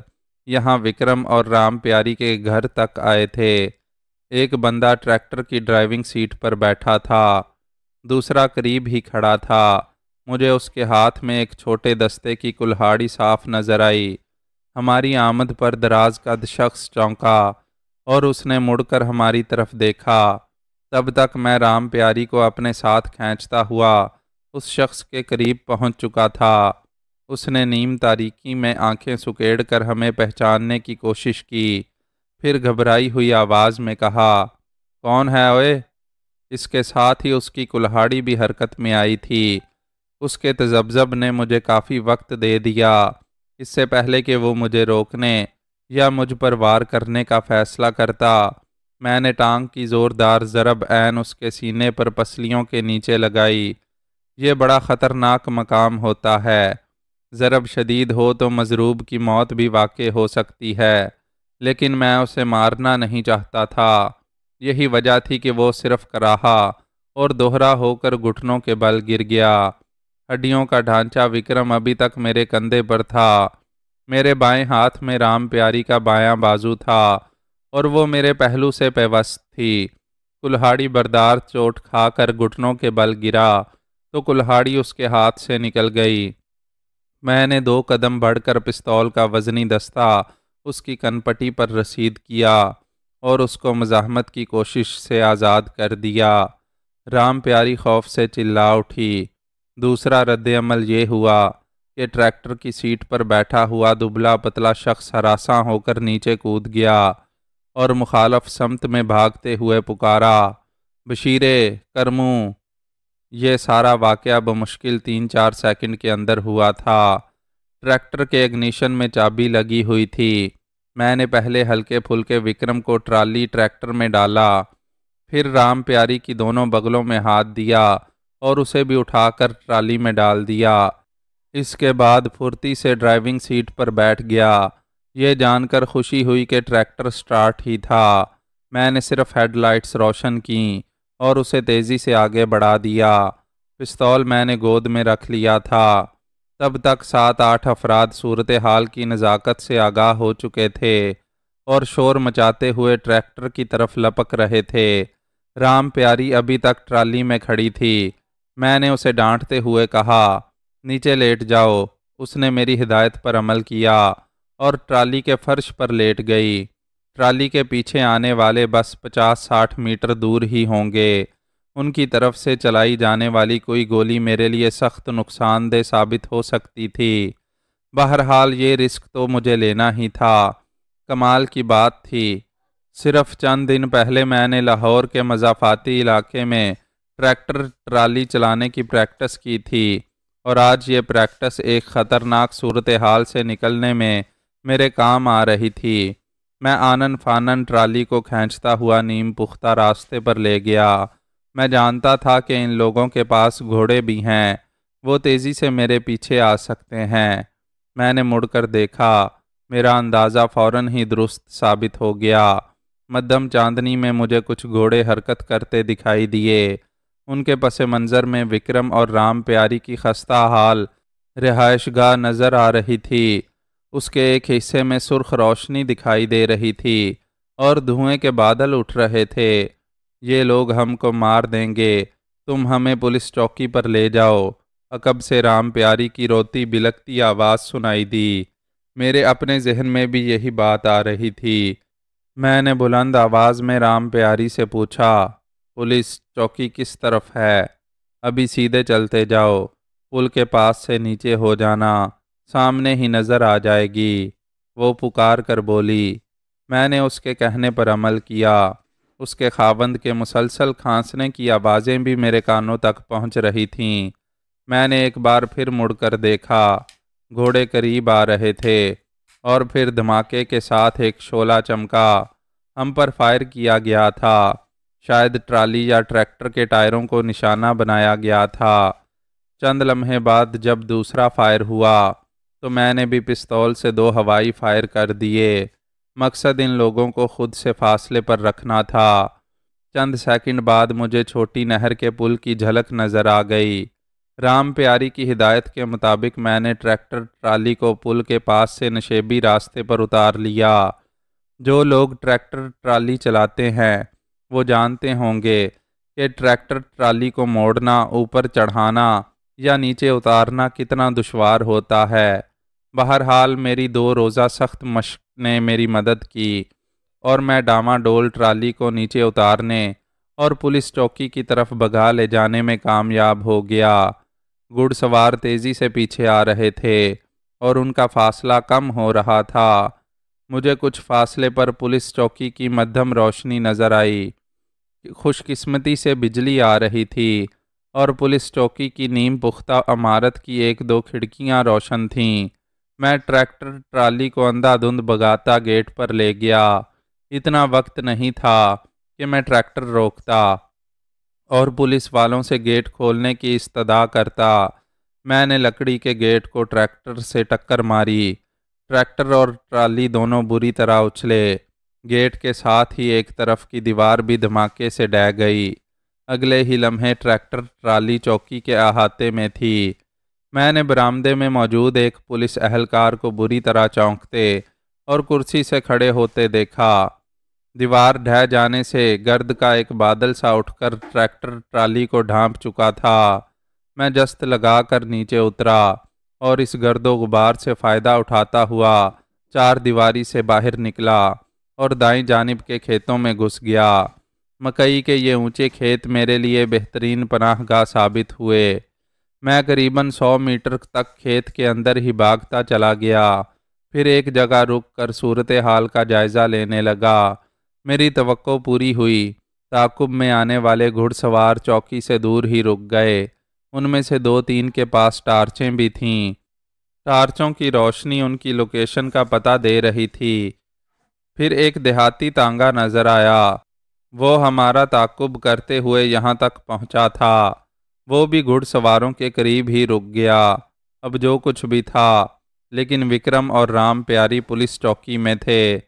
یہاں وکرم اور رام پیاری کے گھر تک آئے تھے۔ ایک بندہ ٹریکٹر کی ڈرائیونگ سیٹ پر بیٹھا تھا، دوسرا قریب ہی کھڑا تھا۔ مجھے اس کے ہاتھ میں ایک چھوٹے دستے کی کلہاڑی صاف نظر آئی۔ ہماری آمد پر دراز قد شخص چونکا اور اس نے مڑ کر ہماری طرف دیکھا۔ تب تک میں رام پیاری کو اپنے ساتھ کھینچتا ہوا اس شخص کے قریب پہنچ چکا تھا۔ اس نے نیم تاریکی میں آنکھیں سکیڑ کر ہمیں پہچاننے کی کوشش کی، پھر گھبرائی ہوئی آواز میں کہا، کون ہے اوئے؟ اس کے ساتھ ہی اس کی کلہاڑی بھی حرکت میں آئی تھی۔ اس کے تذبذب نے مجھے کافی وقت دے دیا۔ اس سے پہلے کہ وہ مجھے روکنے یا مجھ پر وار کرنے کا فیصلہ کرتا، میں نے ٹانگ کی زوردار ضرب عین اس کے سینے پر پسلیوں کے نیچے لگائی۔ یہ بڑا خطرناک مقام ہوتا ہے۔ ضرب شدید ہو تو مضروب کی موت بھی واقع ہو سکتی ہے، لیکن میں اسے مارنا نہیں چاہتا تھا۔ یہی وجہ تھی کہ وہ صرف کراہا اور دوہرا ہو کر گھٹنوں کے بل گر گیا۔ ہڈیوں کا ڈھانچہ وکرم ابھی تک میرے کندھے پر تھا۔ میرے بائیں ہاتھ میں رام پیاری کا بایاں بازو تھا اور وہ میرے پہلو سے پیوست تھی۔ کلہاڑی بردار چوٹ کھا کر گھٹنوں کے بل گرا تو کلہاڑی اس کے ہاتھ سے نکل گئی۔ میں نے 2 قدم بڑھ کر پستول کا وزنی دستہ اس کی کنپٹی پر رسید کیا اور اس کو مزاحمت کی کوشش سے آزاد کر دیا۔ رام پیاری خوف سے چلا اٹھی۔ دوسرا رد عمل یہ ہوا کہ ٹریکٹر کی سیٹ پر بیٹھا ہوا دبلا پتلا شخص ہراساں ہو کر نیچے کود گیا اور مخالف سمت میں بھاگتے ہوئے پکارا، بشیرے کرموں! یہ سارا واقعہ بمشکل 3-4 سیکنڈ کے اندر ہوا تھا۔ ٹریکٹر کے اگنیشن میں چابی لگی ہوئی تھی۔ میں نے پہلے ہلکے پھلکے وکرم کو ٹرالی ٹریکٹر میں ڈالا، پھر رام پیاری کی دونوں بغلوں میں ہاتھ دیا اور اسے بھی اٹھا کر ٹرالی میں ڈال دیا۔ اس کے بعد پھرتی سے ڈرائیونگ سیٹ پر بیٹھ گیا۔ یہ جان کر خوشی ہوئی کہ ٹریکٹر سٹارٹ ہی تھا۔ میں نے صرف ہیڈ لائٹس روشن کیں اور اسے تیزی سے آگے بڑھا دیا۔ پستول میں نے گود میں رکھ لیا تھا۔ تب تک 7-8 افراد صورتحال کی نزاکت سے آگاہ ہو چکے تھے اور شور مچاتے ہوئے ٹریکٹر کی طرف لپک رہے تھے۔ رام پیاری ابھی تک ٹرالی میں کھڑی تھی۔ میں نے اسے ڈانٹتے ہوئے کہا، نیچے لیٹ جاؤ۔ اس نے میری ہدایت پر عمل کیا اور ٹرالی کے فرش پر لیٹ گئی۔ ٹرالی کے پیچھے آنے والے بس 50-60 میٹر دور ہی ہوں گے۔ ان کی طرف سے چلائی جانے والی کوئی گولی میرے لیے سخت نقصان دہ ثابت ہو سکتی تھی۔ بہرحال یہ رسک تو مجھے لینا ہی تھا۔ کمال کی بات تھی، صرف چند دن پہلے میں نے لاہور کے مضافاتی علاقے میں ٹریکٹر ٹرالی چلانے کی پریکٹس کی تھی اور آج یہ پریکٹس ایک خطرناک صورتحال سے نکلنے میں میرے کام آ رہی تھی۔ میں آنن فانن ٹرالی کو کھینچتا ہوا نیم پختہ راستے پر لے گیا۔ میں جانتا تھا کہ ان لوگوں کے پاس گھوڑے بھی ہیں، وہ تیزی سے میرے پیچھے آ سکتے ہیں۔ میں نے مڑ کر دیکھا، میرا اندازہ فوراً ہی درست ثابت ہو گیا۔ مدھم چاندنی میں مجھے کچھ گھوڑے حرکت کرتے دکھائی دیے۔ ان کے پس منظر میں وکرم اور رام پیاری کی خستہ حال رہائش گاہ نظر آ رہی تھی۔ اس کے ایک حصے میں سرخ روشنی دکھائی دے رہی تھی اور دھوئیں کے بادل اٹھ رہے تھے۔ یہ لوگ ہم کو مار دیں گے، تم ہمیں پولیس چوکی پر لے جاؤ۔ عقب سے رام پیاری کی روتی بلکتی آواز سنائی دی۔ میرے اپنے ذہن میں بھی یہی بات آ رہی تھی۔ میں نے بلند آواز میں رام پیاری سے پوچھا، پولیس چوکی کس طرف ہے؟ ابھی سیدھے چلتے جاؤ، پل کے پاس سے نیچے ہو جانا، سامنے ہی نظر آ جائے گی۔ وہ پکار کر بولی۔ میں نے اس کے کہنے پر عمل کیا۔ اس کے خاوند کے مسلسل کھانسنے کی آوازیں بھی میرے کانوں تک پہنچ رہی تھیں۔ میں نے ایک بار پھر مڑ کر دیکھا، گھوڑے قریب آ رہے تھے اور پھر دھماکے کے ساتھ ایک شعلہ چمکا۔ ہم پر فائر کیا گیا تھا، شاید ٹرالی یا ٹریکٹر کے ٹائروں کو نشانہ بنایا گیا تھا۔ چند لمحے بعد جب دوسرا فائر ہوا تو میں نے بھی پستول سے 2 ہوائی فائر کر دیے۔ مقصد ان لوگوں کو خود سے فاصلے پر رکھنا تھا۔ چند سیکنڈ بعد مجھے چھوٹی نہر کے پل کی جھلک نظر آ گئی۔ رام پیاری کی ہدایت کے مطابق میں نے ٹریکٹر ٹرالی کو پل کے پاس سے نشیبی راستے پر اتار لیا۔ جو لوگ ٹریکٹر ٹرالی چلاتے ہیں وہ جانتے ہوں گے کہ ٹریکٹر ٹرالی کو موڑنا، اوپر چڑھانا یا نیچے اتارنا کتنا دشوار ہوتا ہے۔ بہرحال میری 2 روزہ سخت مشق نے میری مدد کی اور میں ڈاماڈول ٹرالی کو نیچے اتارنے اور پولیس چوکی کی طرف بگا لے جانے میں کامیاب ہو گیا۔ گھڑ سوار تیزی سے پیچھے آ رہے تھے اور ان کا فاصلہ کم ہو رہا تھا۔ مجھے کچھ فاصلے پر پولیس چوکی کی مدھم روشنی نظر آئی۔ خوش قسمتی سے بجلی آ رہی تھی اور پولیس چوکی کی نیم پختہ عمارت کی 1-2 کھڑکیاں روشن تھیں۔ میں ٹریکٹر ٹرالی کو اندھا دھند بگاتا گیٹ پر لے گیا۔ اتنا وقت نہیں تھا کہ میں ٹریکٹر روکتا اور پولیس والوں سے گیٹ کھولنے کی استدعا کرتا۔ میں نے لکڑی کے گیٹ کو ٹریکٹر سے ٹکر ماری۔ ٹریکٹر اور ٹرالی دونوں بری طرح اچھلے۔ گیٹ کے ساتھ ہی ایک طرف کی دیوار بھی دھماکے سے ڈہ گئی۔ اگلے ہی لمحے ٹریکٹر ٹرالی چوکی کے احاطے میں تھی۔ میں نے برآمدے میں موجود ایک پولیس اہلکار کو بری طرح چونکتے اور کرسی سے کھڑے ہوتے دیکھا۔ دیوار ڈھہ جانے سے گرد کا ایک بادل سا اٹھ کر ٹریکٹر ٹرالی کو ڈھانپ چکا تھا۔ میں جست لگا کر نیچے اترا اور اس گرد و غبار سے فائدہ اٹھاتا ہوا چار دیواری سے باہر نکلا اور دائیں جانب کے کھیتوں میں گھس گیا۔ مکئی کے یہ اونچے کھیت میرے لیے بہترین پناہ گاہ ثابت ہوئے۔ میں قریباً 100 میٹر تک کھیت کے اندر ہی بھاگتا چلا گیا، پھر ایک جگہ رک کر صورتحال کا جائزہ لینے لگا۔ میری توقع پوری ہوئی۔ تعاقب میں آنے والے گھڑ سوار چوکی سے دور ہی رک گئے۔ ان میں سے 2-3 کے پاس ٹارچیں بھی تھیں۔ ٹارچوں کی روشنی ان کی لوکیشن کا پتہ دے رہی تھی۔ پھر ایک دیہاتی تانگا نظر آیا۔ وہ ہمارا تعاقب کرتے ہوئے یہاں تک پہنچا تھا۔ وہ بھی گھڑ سواروں کے قریب ہی رک گیا۔ اب جو کچھ بھی تھا، لیکن وکرم اور رام پیاری پولیس چوکی میں تھے۔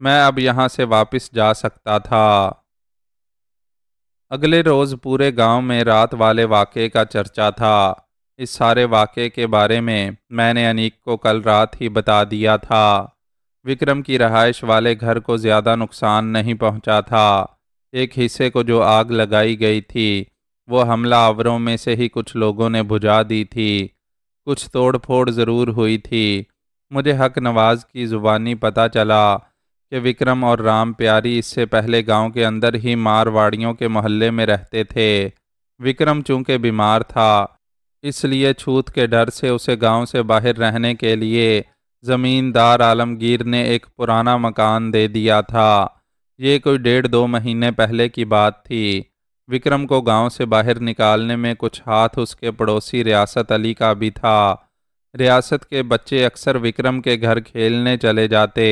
میں اب یہاں سے واپس جا سکتا تھا۔ اگلے روز پورے گاؤں میں رات والے واقعے کا چرچا تھا۔ اس سارے واقعے کے بارے میں نے انیک کو کل رات ہی بتا دیا تھا۔ وکرم کی رہائش والے گھر کو زیادہ نقصان نہیں پہنچا تھا۔ ایک حصے کو جو آگ لگائی گئی تھی وہ حملہ آوروں میں سے ہی کچھ لوگوں نے بجھا دی تھی۔ کچھ توڑ پھوڑ ضرور ہوئی تھی۔ مجھے حق نواز کی زبانی پتہ چلا کہ وکرم اور رام پیاری اس سے پہلے گاؤں کے اندر ہی مارواڑیوں کے محلے میں رہتے تھے۔ وکرم چونکہ بیمار تھا، اس لیے چھوت کے ڈر سے اسے گاؤں سے باہر رہنے کے لیے زمیندار عالمگیر نے ایک پرانا مکان دے دیا تھا۔ یہ کوئی 1.5-2 مہینے پہلے کی بات تھی۔ وکرم کو گاؤں سے باہر نکالنے میں کچھ ہاتھ اس کے پڑوسی ریاست علی کا بھی تھا۔ ریاست کے بچے اکثر وکرم کے گھر کھیلنے چلے جاتے۔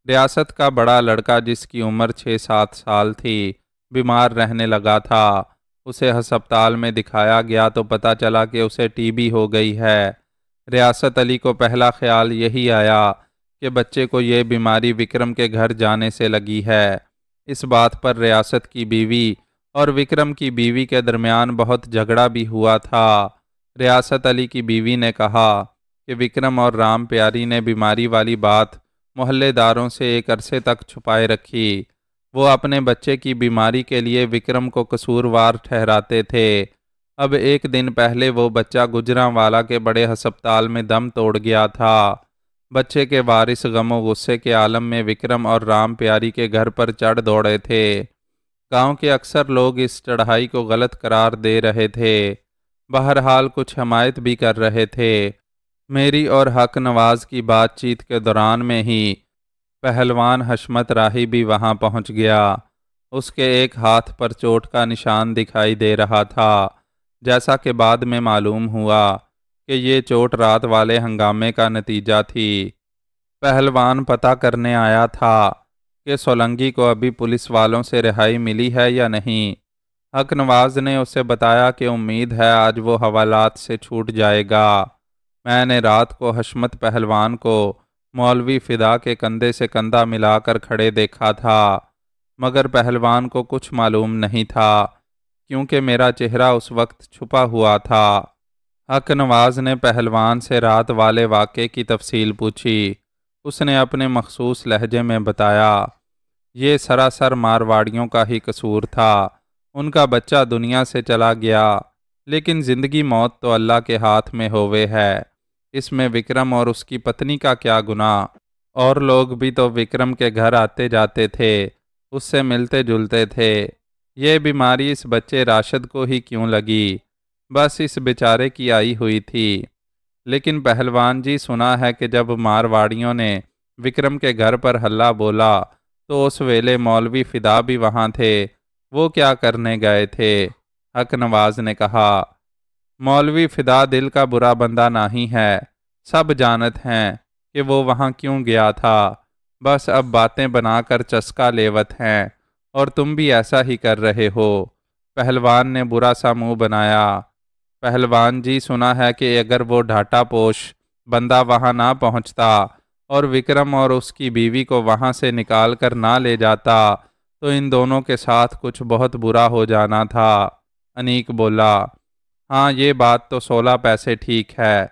ریاست کا بڑا لڑکا جس کی عمر 6-7 سال تھی، بیمار رہنے لگا تھا۔ اسے ہسپتال میں دکھایا گیا تو پتہ چلا کہ اسے ٹی بی ہو گئی ہے۔ ریاست علی کو پہلا خیال یہی آیا کہ بچے کو یہ بیماری وکرم کے گھر جانے سے لگی ہے۔ اس بات پر ریاست کی بیوی اور وکرم کی بیوی کے درمیان بہت جھگڑا بھی ہوا تھا۔ ریاست علی کی بیوی نے کہا کہ وکرم اور رام پیاری نے بیماری والی بات محلے داروں سے ایک عرصے تک چھپائے رکھی۔ وہ اپنے بچے کی بیماری کے لیے وکرم کو قصوروار ٹھہراتے تھے۔ اب ایک دن پہلے وہ بچہ گجرانوالہ کے بڑے ہسپتال میں دم توڑ گیا تھا۔ بچے کے وارث غم و غصے کے عالم میں وکرم اور رام پیاری کے گھر پر چڑھ دوڑے تھے۔ گاؤں کے اکثر لوگ اس چڑھائی کو غلط قرار دے رہے تھے، بہرحال کچھ حمایت بھی کر رہے تھے۔ میری اور حق نواز کی بات چیت کے دوران میں ہی پہلوان حشمت راہی بھی وہاں پہنچ گیا۔ اس کے ایک ہاتھ پر چوٹ کا نشان دکھائی دے رہا تھا، جیسا کہ بعد میں معلوم ہوا کہ یہ چوٹ رات والے ہنگامے کا نتیجہ تھی۔ پہلوان پتہ کرنے آیا تھا کہ سولنگی کو ابھی پولیس والوں سے رہائی ملی ہے یا نہیں۔ حق نواز نے اسے بتایا کہ امید ہے آج وہ حوالات سے چھوٹ جائے گا۔ میں نے رات کو حشمت پہلوان کو مولوی فدا کے کندھے سے کندھا ملا کر کھڑے دیکھا تھا، مگر پہلوان کو کچھ معلوم نہیں تھا کیونکہ میرا چہرہ اس وقت چھپا ہوا تھا۔ حق نواز نے پہلوان سے رات والے واقعے کی تفصیل پوچھی۔ اس نے اپنے مخصوص لہجے میں بتایا، یہ سراسر مارواڑیوں کا ہی قصور تھا۔ ان کا بچہ دنیا سے چلا گیا، لیکن زندگی موت تو اللہ کے ہاتھ میں ہوئے ہے۔ اس میں وکرم اور اس کی پتنی کا کیا گناہ؟ اور لوگ بھی تو وکرم کے گھر آتے جاتے تھے، اس سے ملتے جلتے تھے۔ یہ بیماری اس بچے راشد کو ہی کیوں لگی؟ بس اس بیچارے کی آئی ہوئی تھی۔ لیکن پہلوان جی، سنا ہے کہ جب مارواڑیوں نے وکرم کے گھر پر ہلہ بولا تو اس ویلے مولوی فدا بھی وہاں تھے۔ وہ کیا کرنے گئے تھے؟ حق نواز نے کہا، مولوی فدا دل کا برا بندہ نہیں ہے، سب جانت ہیں کہ وہ وہاں کیوں گیا تھا۔ بس اب باتیں بنا کر چسکا لیوت ہیں، اور تم بھی ایسا ہی کر رہے ہو۔ پہلوان نے برا سا منہ بنایا۔ پہلوان جی، سنا ہے کہ اگر وہ ڈھاٹا پوش بندہ وہاں نہ پہنچتا اور وکرم اور اس کی بیوی کو وہاں سے نکال کر نہ لے جاتا تو ان دونوں کے ساتھ کچھ بہت برا ہو جانا تھا۔ انیک بولا، ہاں یہ بات تو 16 پیسے ٹھیک ہے۔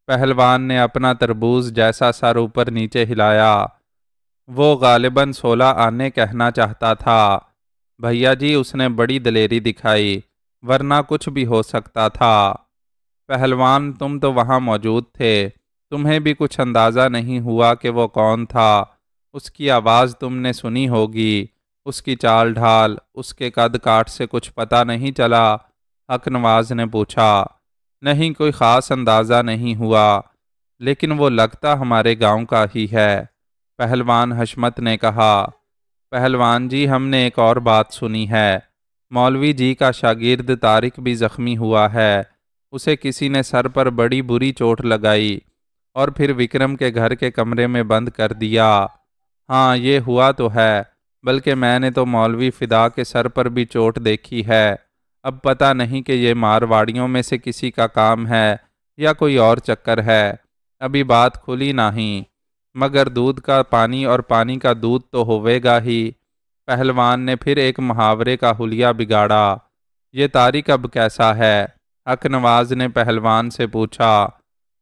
پہلوان نے اپنا تربوز جیسا سر اوپر نیچے ہلایا۔ وہ غالباً 16 آنے کہنا چاہتا تھا۔ بھیا جی، اس نے بڑی دلیری دکھائی، ورنہ کچھ بھی ہو سکتا تھا۔ پہلوان، تم تو وہاں موجود تھے، تمہیں بھی کچھ اندازہ نہیں ہوا کہ وہ کون تھا؟ اس کی آواز تم نے سنی ہوگی، اس کی چال ڈھال، اس کے قد کاٹ سے کچھ پتہ نہیں چلا؟ حق نواز نے پوچھا۔ نہیں، کوئی خاص اندازہ نہیں ہوا، لیکن وہ لگتا ہمارے گاؤں کا ہی ہے، پہلوان حشمت نے کہا۔ پہلوان جی، ہم نے ایک اور بات سنی ہے، مولوی جی کا شاگرد طارق بھی زخمی ہوا ہے، اسے کسی نے سر پر بڑی بری چوٹ لگائی اور پھر وکرم کے گھر کے کمرے میں بند کر دیا۔ ہاں، یہ ہوا تو ہے، بلکہ میں نے تو مولوی فدا کے سر پر بھی چوٹ دیکھی ہے۔ اب پتہ نہیں کہ یہ مارواڑیوں میں سے کسی کا کام ہے یا کوئی اور چکر ہے، ابھی بات کھلی نہیں، مگر دودھ کا پانی اور پانی کا دودھ تو ہوئے گا ہی۔ پہلوان نے پھر ایک محاورے کا حلیہ بگاڑا۔ یہ طارق اب کیسا ہے؟ حق نواز نے پہلوان سے پوچھا۔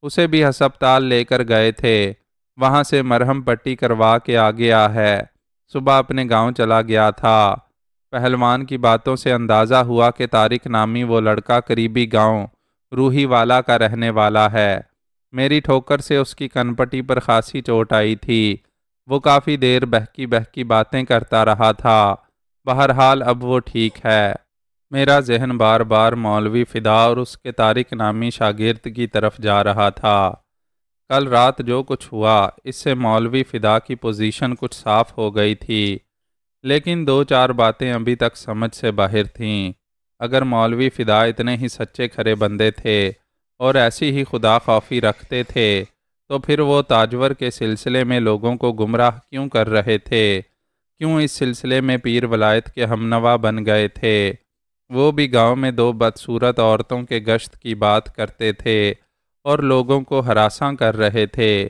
اسے بھی ہسپتال لے کر گئے تھے، وہاں سے مرہم پٹی کروا کے آ گیا ہے، صبح اپنے گاؤں چلا گیا تھا۔ پہلوان کی باتوں سے اندازہ ہوا کہ طارق نامی وہ لڑکا قریبی گاؤں روحی والا کا رہنے والا ہے۔ میری ٹھوکر سے اس کی کنپٹی پر خاصی چوٹ آئی تھی، وہ کافی دیر بہکی بہکی باتیں کرتا رہا تھا۔ بہرحال اب وہ ٹھیک ہے۔ میرا ذہن بار بار مولوی فدا اور اس کے طارق نامی شاگرد کی طرف جا رہا تھا۔ کل رات جو کچھ ہوا، اس سے مولوی فدا کی پوزیشن کچھ صاف ہو گئی تھی، لیکن دو چار باتیں ابھی تک سمجھ سے باہر تھیں۔ اگر مولوی فدا اتنے ہی سچے کھرے بندے تھے اور ایسی ہی خدا خوفی رکھتے تھے، تو پھر وہ تاجور کے سلسلے میں لوگوں کو گمراہ کیوں کر رہے تھے؟ کیوں اس سلسلے میں پیر ولایت کے ہمنوا بن گئے تھے؟ وہ بھی گاؤں میں دو بدصورت عورتوں کے گشت کی بات کرتے تھے اور لوگوں کو ہراساں کر رہے تھے۔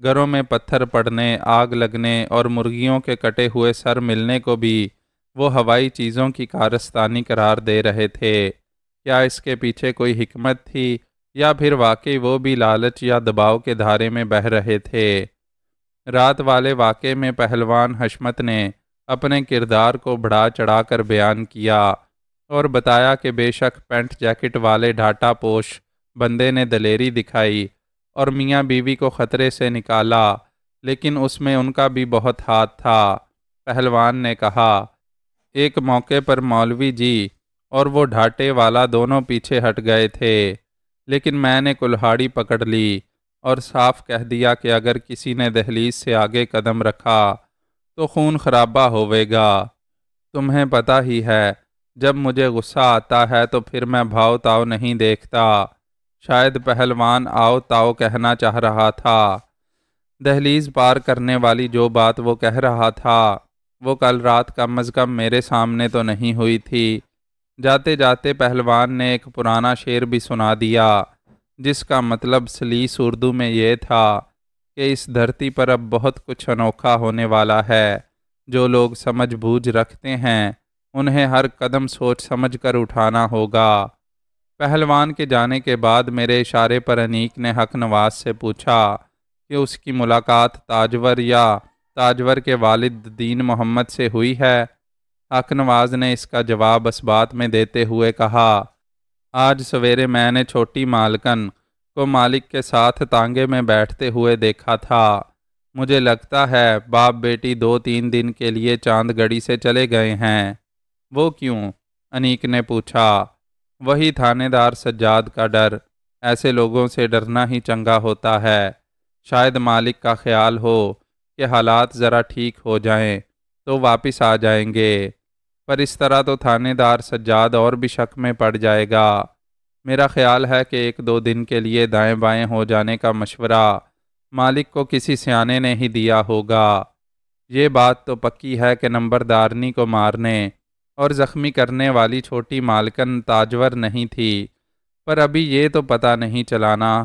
گھروں میں پتھر پڑنے، آگ لگنے اور مرغیوں کے کٹے ہوئے سر ملنے کو بھی وہ ہوائی چیزوں کی کارستانی قرار دے رہے تھے۔ کیا اس کے پیچھے کوئی حکمت تھی، یا پھر واقعی وہ بھی لالچ یا دباؤ کے دھارے میں بہہ رہے تھے؟ رات والے واقعے میں پہلوان حشمت نے اپنے کردار کو بڑھا چڑھا کر بیان کیا اور بتایا کہ بے شک پینٹ جیکٹ والے ڈھاٹا پوش بندے نے دلیری دکھائی اور میاں بیوی کو خطرے سے نکالا، لیکن اس میں ان کا بھی بہت ہاتھ تھا۔ پہلوان نے کہا، ایک موقع پر مولوی جی اور وہ ڈھاٹے والا دونوں پیچھے ہٹ گئے تھے، لیکن میں نے کلہاڑی پکڑ لی اور صاف کہہ دیا کہ اگر کسی نے دہلیز سے آگے قدم رکھا تو خون خرابہ ہوئے گا۔ تمہیں پتہ ہی ہے، جب مجھے غصہ آتا ہے تو پھر میں بھاؤ تاؤ نہیں دیکھتا۔ شاید پہلوان آؤ تاؤ کہنا چاہ رہا تھا۔ دہلیز پار کرنے والی جو بات وہ کہہ رہا تھا، وہ کل رات کم از کم میرے سامنے تو نہیں ہوئی تھی۔ جاتے جاتے پہلوان نے ایک پرانا شعر بھی سنا دیا، جس کا مطلب سلیس اردو میں یہ تھا کہ اس دھرتی پر اب بہت کچھ انوکھا ہونے والا ہے۔ جو لوگ سمجھ بوجھ رکھتے ہیں، انہیں ہر قدم سوچ سمجھ کر اٹھانا ہوگا۔ پہلوان کے جانے کے بعد میرے اشارے پر انیک نے حق نواز سے پوچھا کہ اس کی ملاقات تاجور یا تاجور کے والد دین محمد سے ہوئی ہے۔ حق نواز نے اس کا جواب اس بات میں دیتے ہوئے کہا، آج سویرے میں نے چھوٹی مالکن کو مالک کے ساتھ تانگے میں بیٹھتے ہوئے دیکھا تھا۔ مجھے لگتا ہے باپ بیٹی 2-3 دن کے لیے چاند گڑی سے چلے گئے ہیں۔ وہ کیوں؟ انیک نے پوچھا۔ وہی تھانے دار سجاد کا ڈر، ایسے لوگوں سے ڈرنا ہی چنگا ہوتا ہے۔ شاید مالک کا خیال ہو کہ حالات ذرا ٹھیک ہو جائیں تو واپس آ جائیں گے، پر اس طرح تو تھانے دار سجاد اور بھی شک میں پڑ جائے گا۔ میرا خیال ہے کہ 1-2 دن کے لیے دائیں بائیں ہو جانے کا مشورہ مالک کو کسی سیانے نے ہی دیا ہوگا۔ یہ بات تو پکی ہے کہ نمبردارنی کو مارنے اور زخمی کرنے والی چھوٹی مالکن تاجور نہیں تھی، پر ابھی یہ تو پتہ نہیں چلانا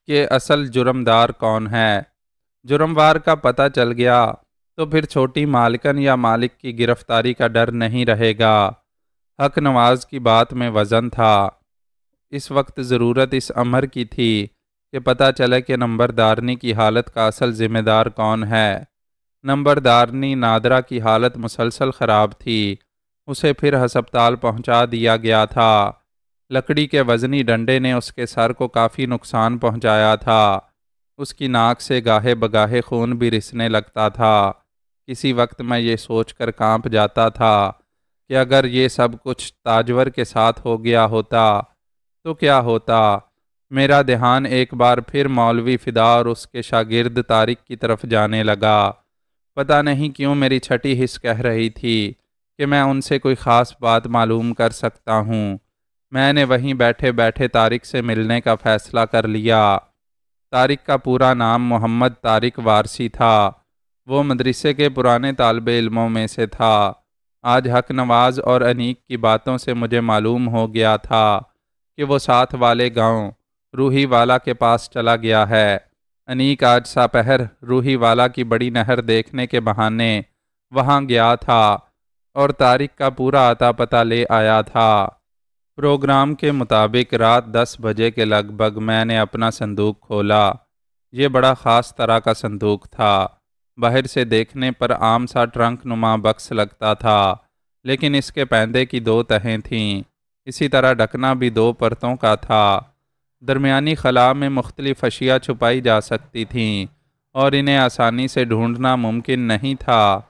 کہ اصل جرمدار کون ہے۔ جرموار کا پتہ چل گیا تو پھر چھوٹی مالکن یا مالک کی گرفتاری کا ڈر نہیں رہے گا۔ حق نواز کی بات میں وزن تھا۔ اس وقت ضرورت اس امر کی تھی کہ پتہ چلے کہ نمبردارنی کی حالت کا اصل ذمہ دار کون ہے۔ نمبردارنی نادرہ کی حالت مسلسل خراب تھی، اسے پھر ہسپتال پہنچا دیا گیا تھا۔ لکڑی کے وزنی ڈنڈے نے اس کے سر کو کافی نقصان پہنچایا تھا، اس کی ناک سے گاہے بگاہے خون بھی رسنے لگتا تھا۔ کسی وقت میں یہ سوچ کر کانپ جاتا تھا کہ اگر یہ سب کچھ تاجور کے ساتھ ہو گیا ہوتا تو کیا ہوتا۔ میرا دھیان ایک بار پھر مولوی فدا اور اس کے شاگرد طارق کی طرف جانے لگا۔ پتہ نہیں کیوں میری چھٹی حس کہہ رہی تھی کہ میں ان سے کوئی خاص بات معلوم کر سکتا ہوں۔ میں نے وہیں بیٹھے بیٹھے طارق سے ملنے کا فیصلہ کر لیا۔ طارق کا پورا نام محمد طارق وارثی تھا۔ وہ مدرسے کے پرانے طالب علموں میں سے تھا۔ آج حق نواز اور انیک کی باتوں سے مجھے معلوم ہو گیا تھا کہ وہ ساتھ والے گاؤں روحی والا کے پاس چلا گیا ہے۔ انیک آج سپہر روحی والا کی بڑی نہر دیکھنے کے بہانے وہاں گیا تھا اور طارق کا پورا اتا پتہ لے آیا تھا۔ پروگرام کے مطابق رات 10 بجے کے لگ بھگ میں نے اپنا صندوق کھولا۔ یہ بڑا خاص طرح کا صندوق تھا۔ باہر سے دیکھنے پر عام سا ٹرنک نما بکس لگتا تھا، لیکن اس کے پیندے کی 2 تہیں تھیں۔ اسی طرح ڈھکنا بھی 2 پرتوں کا تھا۔ درمیانی خلا میں مختلف اشیاء چھپائی جا سکتی تھیں اور انہیں آسانی سے ڈھونڈنا ممکن نہیں تھا۔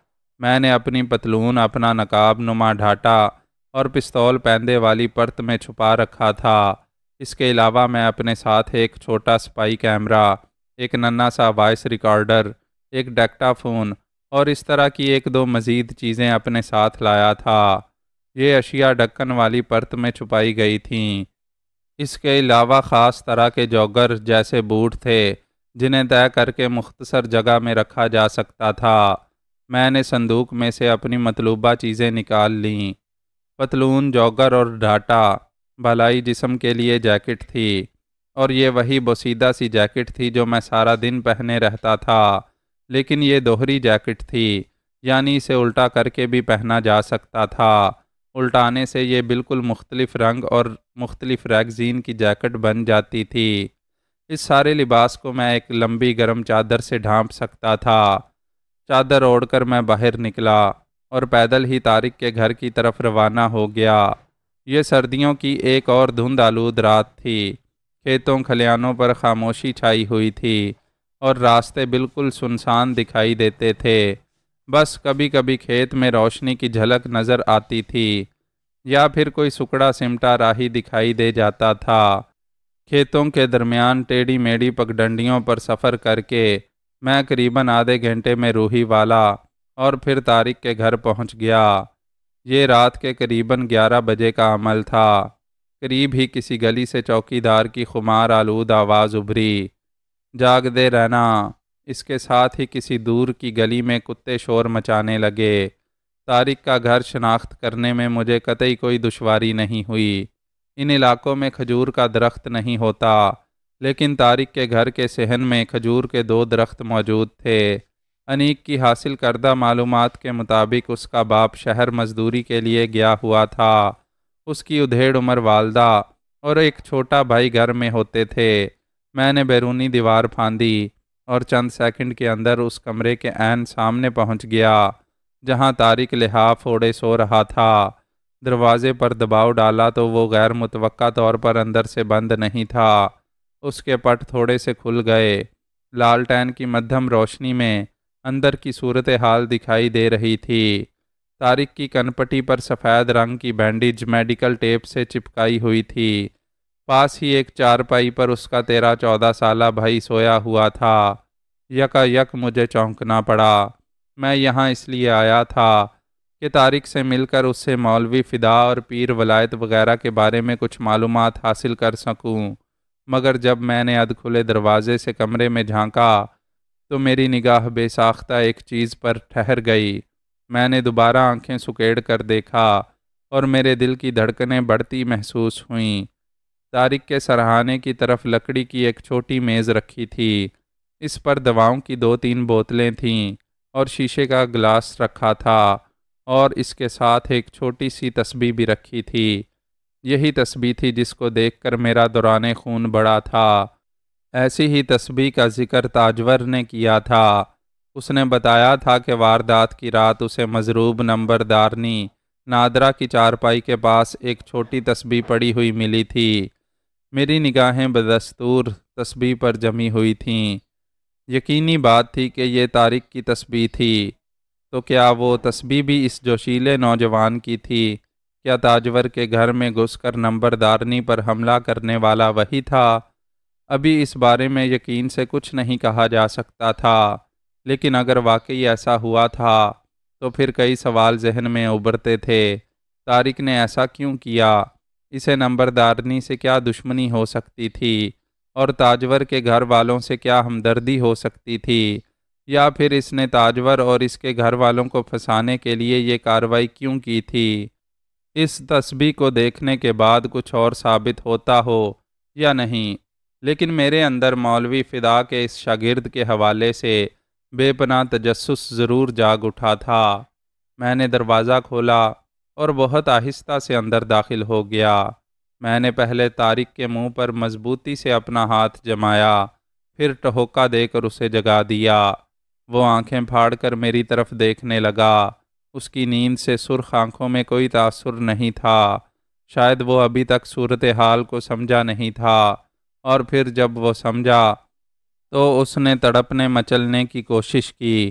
میں نے اپنی پتلون اپنا نقاب نما ڈھاٹا اور پستول پیندے والی پرت میں چھپا رکھا تھا۔ اس کے علاوہ میں اپنے ساتھ ایک چھوٹا سپائی کیمرہ، ایک ننھا سا وائس ریکارڈر، ایک ڈیکٹا فون اور اس طرح کی 1-2 مزید چیزیں اپنے ساتھ لایا تھا۔ یہ اشیاء ڈھکن والی پرت میں چھپائی گئی تھیں۔ اس کے علاوہ خاص طرح کے جوگر جیسے بوٹ تھے جنہیں طے کر کے مختصر جگہ میں رکھا جا سکتا تھا۔ میں نے صندوق میں سے اپنی مطلوبہ چیزیں نکال لیں۔ پتلون، جوگر اور ڈھاٹا، بھلائی جسم کے لیے جیکٹ تھی، اور یہ وہی بوسیدہ سی جیکٹ تھی جو میں سارا دن پہنے رہتا تھا، لیکن یہ دوہری جیکٹ تھی، یعنی اسے الٹا کر کے بھی پہنا جا سکتا تھا۔ الٹانے سے یہ بالکل مختلف رنگ اور مختلف ریگزین کی جیکٹ بن جاتی تھی۔ اس سارے لباس کو میں ایک لمبی گرم چادر سے ڈھانپ سکتا تھا۔ چادر اوڑھ کر میں باہر نکلا اور پیدل ہی طارق کے گھر کی طرف روانہ ہو گیا۔ یہ سردیوں کی ایک اور دھند آلود رات تھی۔ کھیتوں کھلیانوں پر خاموشی چھائی ہوئی تھی اور راستے بالکل سنسان دکھائی دیتے تھے۔ بس کبھی کبھی کھیت میں روشنی کی جھلک نظر آتی تھی یا پھر کوئی سکڑا سمٹا راہی دکھائی دے جاتا تھا۔ کھیتوں کے درمیان ٹیڑھی میڑھی پگڈنڈیوں پر سفر کر کے میں قریباً آدھے گھنٹے میں روحی والا اور پھر طارق کے گھر پہنچ گیا۔ یہ رات کے قریباً 11 بجے کا عمل تھا۔ قریب ہی کسی گلی سے چوکیدار کی خمار آلود آواز ابھری، جاگ دے رہنا۔ اس کے ساتھ ہی کسی دور کی گلی میں کتے شور مچانے لگے۔ طارق کا گھر شناخت کرنے میں مجھے قطعی کوئی دشواری نہیں ہوئی۔ ان علاقوں میں کھجور کا درخت نہیں ہوتا، لیکن طارق کے گھر کے صحن میں کھجور کے 2 درخت موجود تھے۔ انیک کی حاصل کردہ معلومات کے مطابق اس کا باپ شہر مزدوری کے لیے گیا ہوا تھا۔ اس کی ادھیڑ عمر والدہ اور ایک چھوٹا بھائی گھر میں ہوتے تھے۔ میں نے بیرونی دیوار پھاندی اور چند سیکنڈ کے اندر اس کمرے کے عین سامنے پہنچ گیا جہاں طارق لحاف اوڑھے سو رہا تھا۔ دروازے پر دباؤ ڈالا تو وہ غیر متوقع طور پر اندر سے بند نہیں تھا۔ اس کے پٹ تھوڑے سے کھل گئے۔ لالٹین کی مدھم روشنی میں اندر کی صورتحال دکھائی دے رہی تھی۔ طارق کی کنپٹی پر سفید رنگ کی بینڈیج میڈیکل ٹیپ سے چپکائی ہوئی تھی۔ پاس ہی ایک چارپائی پر اس کا 13-14 سالہ بھائی سویا ہوا تھا۔ یکا یک مجھے چونکنا پڑا۔ میں یہاں اس لیے آیا تھا کہ طارق سے مل کر اس سے مولوی فدا اور پیر ولایت وغیرہ کے بارے میں کچھ معلومات حاصل کر سکوں، مگر جب میں نے ادھ کھلے دروازے سے کمرے میں جھانکا تو میری نگاہ بے ساختہ ایک چیز پر ٹھہر گئی۔ میں نے دوبارہ آنکھیں سکیڑ کر دیکھا اور میرے دل کی دھڑکنیں بڑھتی محسوس ہوئیں۔ طارق کے سرہانے کی طرف لکڑی کی ایک چھوٹی میز رکھی تھی۔ اس پر دواؤں کی 2-3 بوتلیں تھیں اور شیشے کا گلاس رکھا تھا، اور اس کے ساتھ ایک چھوٹی سی تسبیح بھی رکھی تھی۔ یہی تسبیح تھی جس کو دیکھ کر میرا دوران خون بڑھا تھا۔ ایسی ہی تسبیح کا ذکر تاجور نے کیا تھا۔ اس نے بتایا تھا کہ واردات کی رات اسے مضروب نمبردارنی نادرہ کی چارپائی کے پاس ایک چھوٹی تسبیح پڑی ہوئی ملی تھی۔ میری نگاہیں بدستور تسبیح پر جمی ہوئی تھیں۔ یقینی بات تھی کہ یہ طارق کی تسبیح تھی۔ تو کیا وہ تسبیح بھی اس جوشیلے نوجوان کی تھی؟ کیا تاجور کے گھر میں گھس کر نمبردارنی پر حملہ کرنے والا وہی تھا؟ ابھی اس بارے میں یقین سے کچھ نہیں کہا جا سکتا تھا، لیکن اگر واقعی ایسا ہوا تھا تو پھر کئی سوال ذہن میں ابھرتے تھے۔ طارق نے ایسا کیوں کیا؟ اسے نمبردارنی سے کیا دشمنی ہو سکتی تھی؟ اور تاجور کے گھر والوں سے کیا ہمدردی ہو سکتی تھی؟ یا پھر اس نے تاجور اور اس کے گھر والوں کو پھنسانے کے لیے یہ کارروائی کیوں کی تھی؟ اس تسبیح کو دیکھنے کے بعد کچھ اور ثابت ہوتا ہو یا نہیں، لیکن میرے اندر مولوی فدا کے اس شاگرد کے حوالے سے بے پناہ تجسس ضرور جاگ اٹھا تھا۔ میں نے دروازہ کھولا اور بہت آہستہ سے اندر داخل ہو گیا۔ میں نے پہلے طارق کے منہ پر مضبوطی سے اپنا ہاتھ جمایا، پھر ٹہوکا دے کر اسے جگا دیا۔ وہ آنکھیں پھاڑ کر میری طرف دیکھنے لگا۔ اس کی نیند سے سرخ آنکھوں میں کوئی تاثر نہیں تھا۔ شاید وہ ابھی تک صورتحال کو سمجھا نہیں تھا، اور پھر جب وہ سمجھا تو اس نے تڑپنے مچلنے کی کوشش کی۔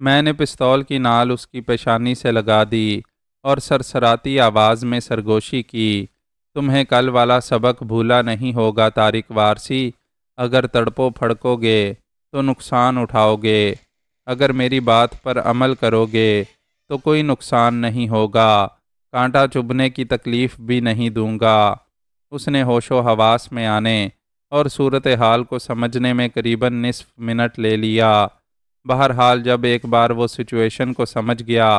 میں نے پستول کی نال اس کی پیشانی سے لگا دی اور سرسراتی آواز میں سرگوشی کی، تمہیں کل والا سبق بھولا نہیں ہوگا طارق وارثی؟ اگر تڑپو پھڑکو گے تو نقصان اٹھاؤ گے، اگر میری بات پر عمل کرو گے تو کوئی نقصان نہیں ہوگا، کانٹا چبھنے کی تکلیف بھی نہیں دوں گا۔ اس نے ہوش و حواس میں آنے اور صورتحال کو سمجھنے میں قریباً نصف منٹ لے لیا۔ بہرحال جب ایک بار وہ سچویشن کو سمجھ گیا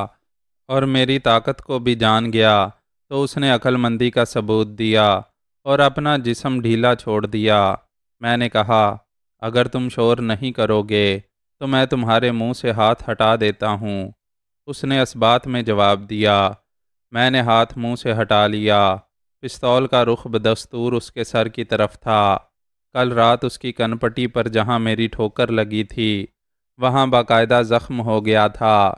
اور میری طاقت کو بھی جان گیا تو اس نے عقل مندی کا ثبوت دیا اور اپنا جسم ڈھیلا چھوڑ دیا۔ میں نے کہا، اگر تم شور نہیں کرو گے تو میں تمہارے منہ سے ہاتھ ہٹا دیتا ہوں۔ اس نے اس بات میں جواب دیا۔ میں نے ہاتھ منہ سے ہٹا لیا۔ پستول کا رخ بدستور اس کے سر کی طرف تھا۔ کل رات اس کی کنپٹی پر جہاں میری ٹھوکر لگی تھی وہاں باقاعدہ زخم ہو گیا تھا۔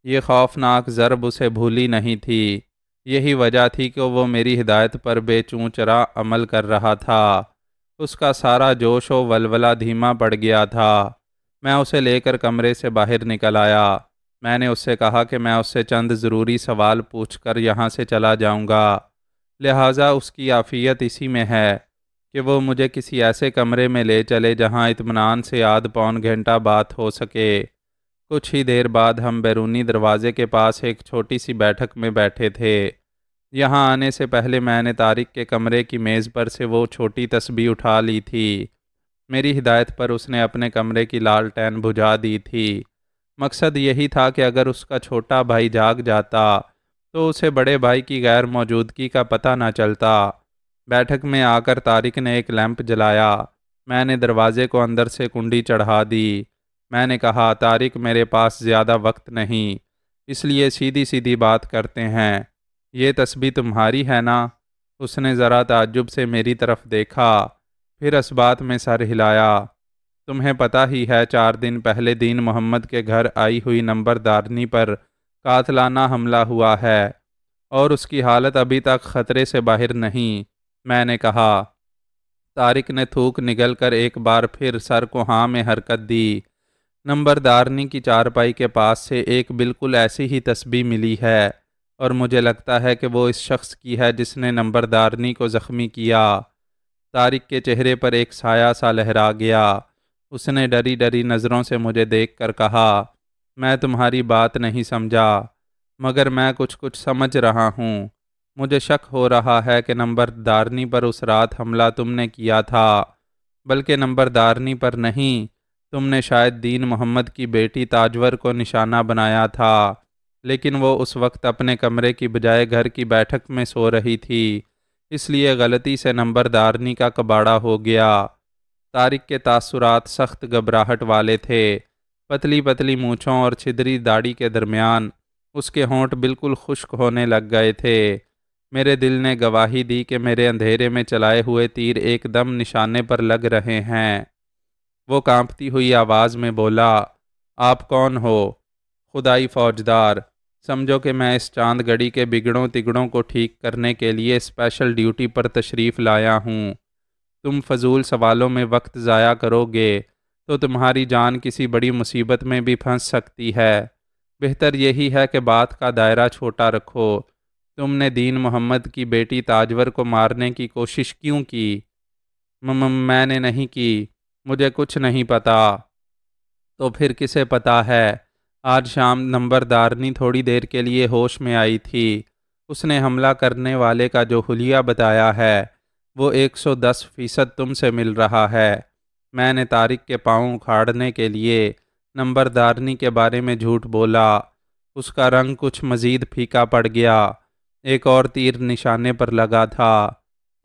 یہ خوفناک ضرب اسے بھولی نہیں تھی۔ یہی وجہ تھی کہ وہ میری ہدایت پر بے چوں چرا عمل کر رہا تھا۔ اس کا سارا جوش و ولولہ دھیما پڑ گیا تھا۔ میں اسے لے کر کمرے سے باہر نکل آیا۔ میں نے اس سے کہا کہ میں اس سے چند ضروری سوال پوچھ کر یہاں سے چلا جاؤں گا، لہٰذا اس کی عافیت اسی میں ہے کہ وہ مجھے کسی ایسے کمرے میں لے چلے جہاں اطمینان سے آدھ پون گھنٹہ بات ہو سکے۔ کچھ ہی دیر بعد ہم بیرونی دروازے کے پاس ایک چھوٹی سی بیٹھک میں بیٹھے تھے۔ یہاں آنے سے پہلے میں نے طارق کے کمرے کی میز پر سے وہ چھوٹی تسبیح اٹھا لی تھی۔ میری ہدایت پر اس نے اپنے کمرے کی لالٹین بجھا دی تھی۔ مقصد یہی تھا کہ اگر اس کا چھوٹا بھائی جاگ جاتا تو اسے بڑے بھائی کی غیر موجودگی کا پتہ نہ چلتا۔ بیٹھک میں آ کر طارق نے ایک لیمپ جلایا۔ میں نے دروازے کو اندر سے کنڈی چڑھا دی۔ میں نے کہا، طارق میرے پاس زیادہ وقت نہیں، اس لیے سیدھی سیدھی بات کرتے ہیں۔ یہ تسبیح تمہاری ہے نا؟ اس نے ذرا تعجب سے میری طرف دیکھا، پھر اس بات میں سر ہلایا۔ تمہیں پتہ ہی ہے 4 دن پہلے دین محمد کے گھر آئی ہوئی نمبردارنی پر قاتلانہ حملہ ہوا ہے اور اس کی حالت ابھی تک خطرے سے باہر نہیں، میں نے کہا۔ طارق نے تھوک نگل کر ایک بار پھر سر کو ہاں میں حرکت دی۔ نمبردارنی کی چارپائی کے پاس سے ایک بالکل ایسی ہی تسبیح ملی ہے اور مجھے لگتا ہے کہ وہ اس شخص کی ہے جس نے نمبردارنی کو زخمی کیا۔ طارق کے چہرے پر ایک سایہ سا لہرا گیا۔ اس نے ڈری ڈری نظروں سے مجھے دیکھ کر کہا، میں تمہاری بات نہیں سمجھا، مگر میں کچھ سمجھ رہا ہوں۔ مجھے شک ہو رہا ہے کہ نمبردارنی پر اس رات حملہ تم نے کیا تھا، بلکہ نمبردارنی پر نہیں، تم نے شاید دین محمد کی بیٹی تاجور کو نشانہ بنایا تھا، لیکن وہ اس وقت اپنے کمرے کی بجائے گھر کی بیٹھک میں سو رہی تھی، اس لیے غلطی سے نمبردارنی کا کباڑہ ہو گیا۔ طارق کے تاثرات سخت گھبراہٹ والے تھے۔ پتلی پتلی مونچھوں اور چھدری داڑھی کے درمیان اس کے ہونٹ بالکل خشک ہونے لگ گئے تھے۔ میرے دل نے گواہی دی کہ میرے اندھیرے میں چلائے ہوئے تیر ایک دم نشانے پر لگ رہے ہیں۔ وہ کانپتی ہوئی آواز میں بولا، آپ کون ہو؟ خدائی فوجدار، سمجھو کہ میں اس چاند گڑی کے بگڑوں تگڑوں کو ٹھیک کرنے کے لیے اسپیشل ڈیوٹی پر تشریف لایا ہوں۔ تم فضول سوالوں میں وقت ضائع کرو گے تو تمہاری جان کسی بڑی مصیبت میں بھی پھنس سکتی ہے۔ بہتر یہی ہے کہ بات کا دائرہ چھوٹا رکھو۔ تم نے دین محمد کی بیٹی تاجور کو مارنے کی کوشش کیوں کی؟ میں نے نہیں کی، مجھے کچھ نہیں پتا۔ تو پھر کسے پتا ہے؟ آج شام نمبردارنی تھوڑی دیر کے لیے ہوش میں آئی تھی۔ اس نے حملہ کرنے والے کا جو حلیہ بتایا ہے وہ 110% تم سے مل رہا ہے۔ میں نے طارق کے پاؤں اکھاڑنے کے لیے نمبردارنی کے بارے میں جھوٹ بولا۔ اس کا رنگ کچھ مزید پھیکا پڑ گیا۔ ایک اور تیر نشانے پر لگا تھا۔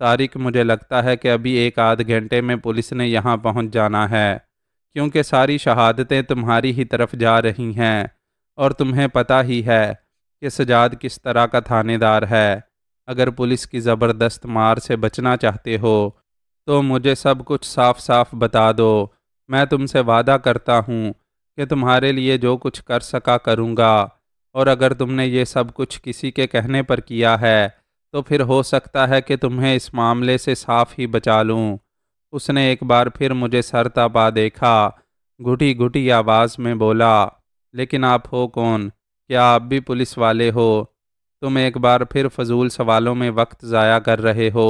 طارق، مجھے لگتا ہے کہ ابھی 1 آدھ گھنٹے میں پولیس نے یہاں پہنچ جانا ہے، کیونکہ ساری شہادتیں تمہاری ہی طرف جا رہی ہیں، اور تمہیں پتہ ہی ہے کہ سجاد کس طرح کا تھانے دار ہے۔ اگر پولیس کی زبردست مار سے بچنا چاہتے ہو تو مجھے سب کچھ صاف صاف بتا دو۔ میں تم سے وعدہ کرتا ہوں کہ تمہارے لیے جو کچھ کر سکا کروں گا، اور اگر تم نے یہ سب کچھ کسی کے کہنے پر کیا ہے تو پھر ہو سکتا ہے کہ تمہیں اس معاملے سے صاف ہی بچا لوں۔ اس نے ایک بار پھر مجھے سر تپا دیکھا، گھٹی گھٹی آواز میں بولا، لیکن آپ ہو کون؟ کیا آپ بھی پولیس والے ہو؟ تم ایک بار پھر فضول سوالوں میں وقت ضائع کر رہے ہو،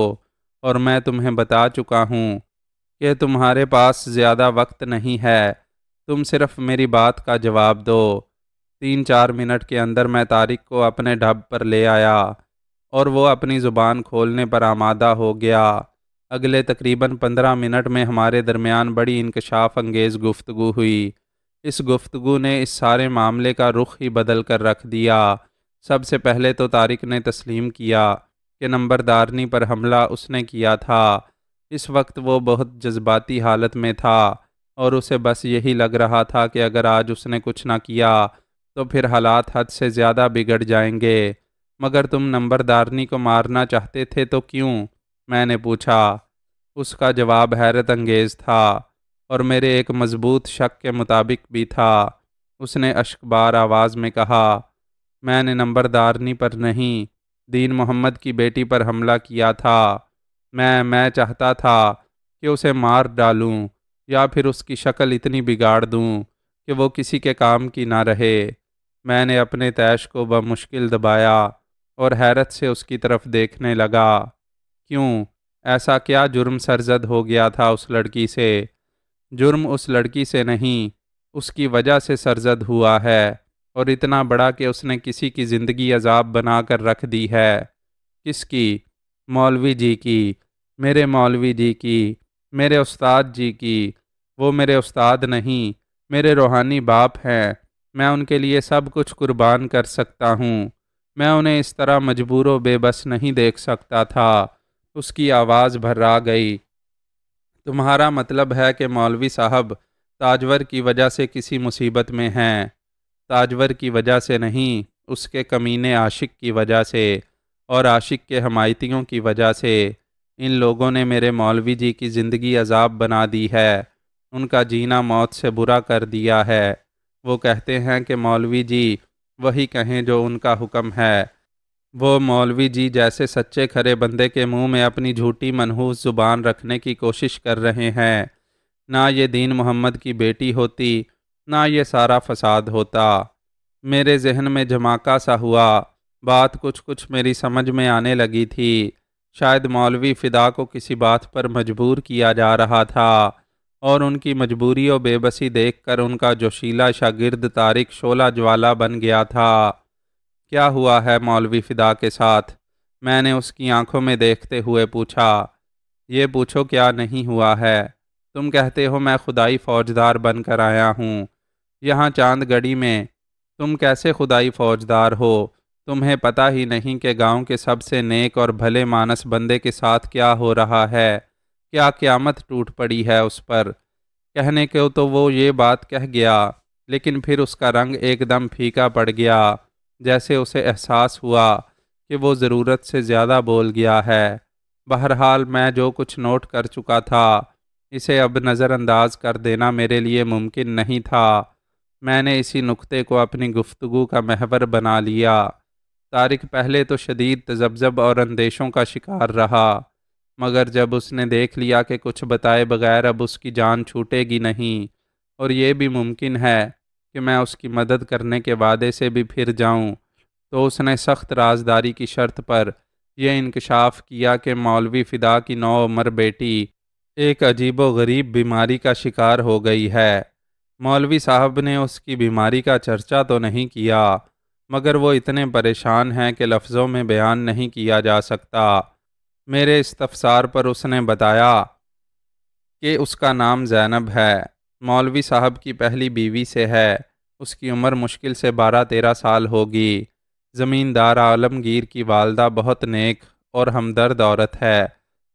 اور میں تمہیں بتا چکا ہوں کہ تمہارے پاس زیادہ وقت نہیں ہے۔ تم صرف میری بات کا جواب دو۔ 3 4 منٹ کے اندر میں طارق کو اپنے ڈھب پر لے آیا، اور وہ اپنی زبان کھولنے پر آمادہ ہو گیا۔ اگلے تقریباً 15 منٹ میں ہمارے درمیان بڑی انکشاف انگیز گفتگو ہوئی۔ اس گفتگو نے اس سارے معاملے کا رخ ہی بدل کر رکھ دیا۔ سب سے پہلے تو طارق نے تسلیم کیا کہ نمبردارنی پر حملہ اس نے کیا تھا۔ اس وقت وہ بہت جذباتی حالت میں تھا، اور اسے بس یہی لگ رہا تھا کہ اگر آج اس نے کچھ نہ کیا تو پھر حالات حد سے زیادہ بگڑ جائیں گے۔ مگر تم نمبردارنی کو مارنا چاہتے تھے تو کیوں؟ میں نے پوچھا۔ اس کا جواب حیرت انگیز تھا، اور میرے ایک مضبوط شک کے مطابق بھی تھا۔ اس نے اشکبار آواز میں کہا، میں نے نمبردارنی پر نہیں، دین محمد کی بیٹی پر حملہ کیا تھا۔ میں چاہتا تھا کہ اسے مار ڈالوں، یا پھر اس کی شکل اتنی بگاڑ دوں کہ وہ کسی کے کام کی نہ رہے۔ میں نے اپنے تیش کو بمشکل دبایا اور حیرت سے اس کی طرف دیکھنے لگا۔ کیوں؟ ایسا کیا جرم سرزد ہو گیا تھا اس لڑکی سے؟ جرم اس لڑکی سے نہیں، اس کی وجہ سے سرزد ہوا ہے، اور اتنا بڑا کہ اس نے کسی کی زندگی عذاب بنا کر رکھ دی ہے۔ کس کی؟ مولوی جی کی، میرے مولوی جی کی، میرے استاد جی کی۔ وہ میرے استاد نہیں، میرے روحانی باپ ہیں۔ میں ان کے لیے سب کچھ قربان کر سکتا ہوں۔ میں انہیں اس طرح مجبور و بے بس نہیں دیکھ سکتا تھا۔ اس کی آواز بھرا گئی۔ تمہارا مطلب ہے کہ مولوی صاحب تاجور کی وجہ سے کسی مصیبت میں ہیں؟ تاجور کی وجہ سے نہیں، اس کے کمینے عاشق کی وجہ سے، اور عاشق کے حمایتیوں کی وجہ سے۔ ان لوگوں نے میرے مولوی جی کی زندگی عذاب بنا دی ہے، ان کا جینا موت سے برا کر دیا ہے۔ وہ کہتے ہیں کہ مولوی جی وہی کہیں جو ان کا حکم ہے۔ وہ مولوی جی جیسے سچے کھرے بندے کے منہ میں اپنی جھوٹی منحوس زبان رکھنے کی کوشش کر رہے ہیں۔ نہ یہ دین محمد کی بیٹی ہوتی، نہ یہ سارا فساد ہوتا۔ میرے ذہن میں جھماکا سا ہوا، بات کچھ میری سمجھ میں آنے لگی تھی۔ شاید مولوی فدا کو کسی بات پر مجبور کیا جا رہا تھا، اور ان کی مجبوری و بے بسی دیکھ کر ان کا جوشیلا شاگرد طارق شعلہ جوالا بن گیا تھا۔ کیا ہوا ہے مولوی فدا کے ساتھ؟ میں نے اس کی آنکھوں میں دیکھتے ہوئے پوچھا۔ یہ پوچھو کیا نہیں ہوا ہے؟ تم کہتے ہو میں خدائی فوجدار بن کر آیا ہوں یہاں چاند گڑی میں۔ تم کیسے خدائی فوجدار ہو؟ تمہیں پتہ ہی نہیں کہ گاؤں کے سب سے نیک اور بھلے مانس بندے کے ساتھ کیا ہو رہا ہے، کیا قیامت ٹوٹ پڑی ہے اس پر۔ کہنے کو تو وہ یہ بات کہہ گیا، لیکن پھر اس کا رنگ ایک دم پھیکا پڑ گیا، جیسے اسے احساس ہوا کہ وہ ضرورت سے زیادہ بول گیا ہے۔ بہرحال میں جو کچھ نوٹ کر چکا تھا اسے اب نظر انداز کر دینا میرے لیے ممکن نہیں تھا۔ میں نے اسی نکتے کو اپنی گفتگو کا محور بنا لیا۔ طارق پہلے تو شدید تذبذب اور اندیشوں کا شکار رہا، مگر جب اس نے دیکھ لیا کہ کچھ بتائے بغیر اب اس کی جان چھوٹے گی نہیں، اور یہ بھی ممکن ہے کہ میں اس کی مدد کرنے کے وعدے سے بھی پھر جاؤں، تو اس نے سخت رازداری کی شرط پر یہ انکشاف کیا کہ مولوی فدا کی نوعمر بیٹی ایک عجیب و غریب بیماری کا شکار ہو گئی ہے۔ مولوی صاحب نے اس کی بیماری کا چرچا تو نہیں کیا، مگر وہ اتنے پریشان ہیں کہ لفظوں میں بیان نہیں کیا جا سکتا۔ میرے استفسار پر اس نے بتایا کہ اس کا نام زینب ہے، مولوی صاحب کی پہلی بیوی سے ہے، اس کی عمر مشکل سے 12-13 سال ہوگی۔ زمیندار عالمگیر کی والدہ بہت نیک اور ہمدرد عورت ہے،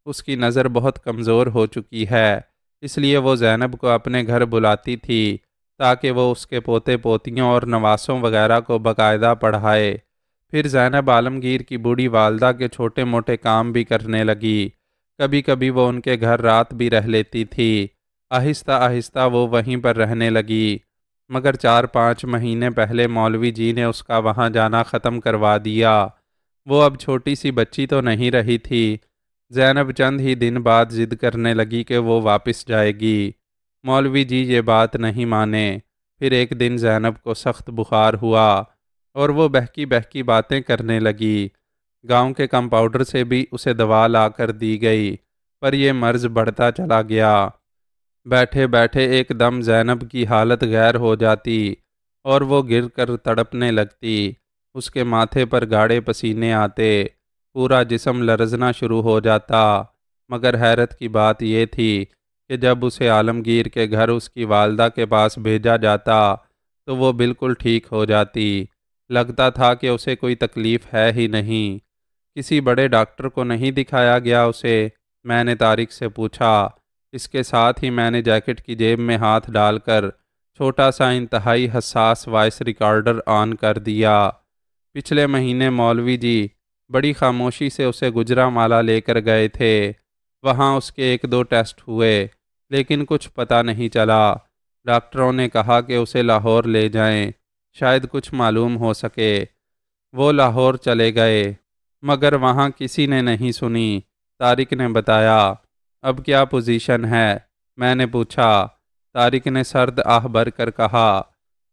اس کی نظر بہت کمزور ہو چکی ہے، اس لیے وہ زینب کو اپنے گھر بلاتی تھی تاکہ وہ اس کے پوتے پوتیوں اور نواسوں وغیرہ کو باقاعدہ پڑھائے۔ پھر زینب عالمگیر کی بوڑھی والدہ کے چھوٹے موٹے کام بھی کرنے لگی، کبھی کبھی وہ ان کے گھر رات بھی رہ لیتی تھی۔ آہستہ آہستہ وہ وہیں پر رہنے لگی، مگر 4-5 مہینے پہلے مولوی جی نے اس کا وہاں جانا ختم کروا دیا۔ وہ اب چھوٹی سی بچی تو نہیں رہی تھی۔ زینب چند ہی دن بعد ضد کرنے لگی کہ وہ واپس جائے گی۔ مولوی جی یہ بات نہیں مانے۔ پھر ایک دن زینب کو سخت بخار ہوا اور وہ بہکی بہکی باتیں کرنے لگی۔ گاؤں کے کمپاؤڈر سے بھی اسے دوا لا کر دی گئی، پر یہ مرض بڑھتا چلا گیا۔ بیٹھے بیٹھے ایک دم زینب کی حالت غیر ہو جاتی اور وہ گر کر تڑپنے لگتی، اس کے ماتھے پر گاڑے پسینے آتے، پورا جسم لرزنا شروع ہو جاتا۔ مگر حیرت کی بات یہ تھی کہ جب اسے عالمگیر کے گھر اس کی والدہ کے پاس بھیجا جاتا تو وہ بالکل ٹھیک ہو جاتی، لگتا تھا کہ اسے کوئی تکلیف ہے ہی نہیں۔ کسی بڑے ڈاکٹر کو نہیں دکھایا گیا اسے؟ میں نے طارق سے پوچھا۔ اس کے ساتھ ہی میں نے جیکٹ کی جیب میں ہاتھ ڈال کر چھوٹا سا انتہائی حساس وائس ریکارڈر آن کر دیا۔ پچھلے مہینے مولوی جی بڑی خاموشی سے اسے گجرانوالہ لے کر گئے تھے، وہاں اس کے 1-2 ٹیسٹ ہوئے، لیکن کچھ پتہ نہیں چلا۔ ڈاکٹروں نے کہا کہ اسے لاہور لے جائیں، شاید کچھ معلوم ہو سکے۔ وہ لاہور چلے گئے، مگر وہاں کسی نے نہیں سنی۔ طارق نے بتایا۔ اب کیا پوزیشن ہے؟ میں نے پوچھا۔ طارق نے سرد آہ بھر کر کہا،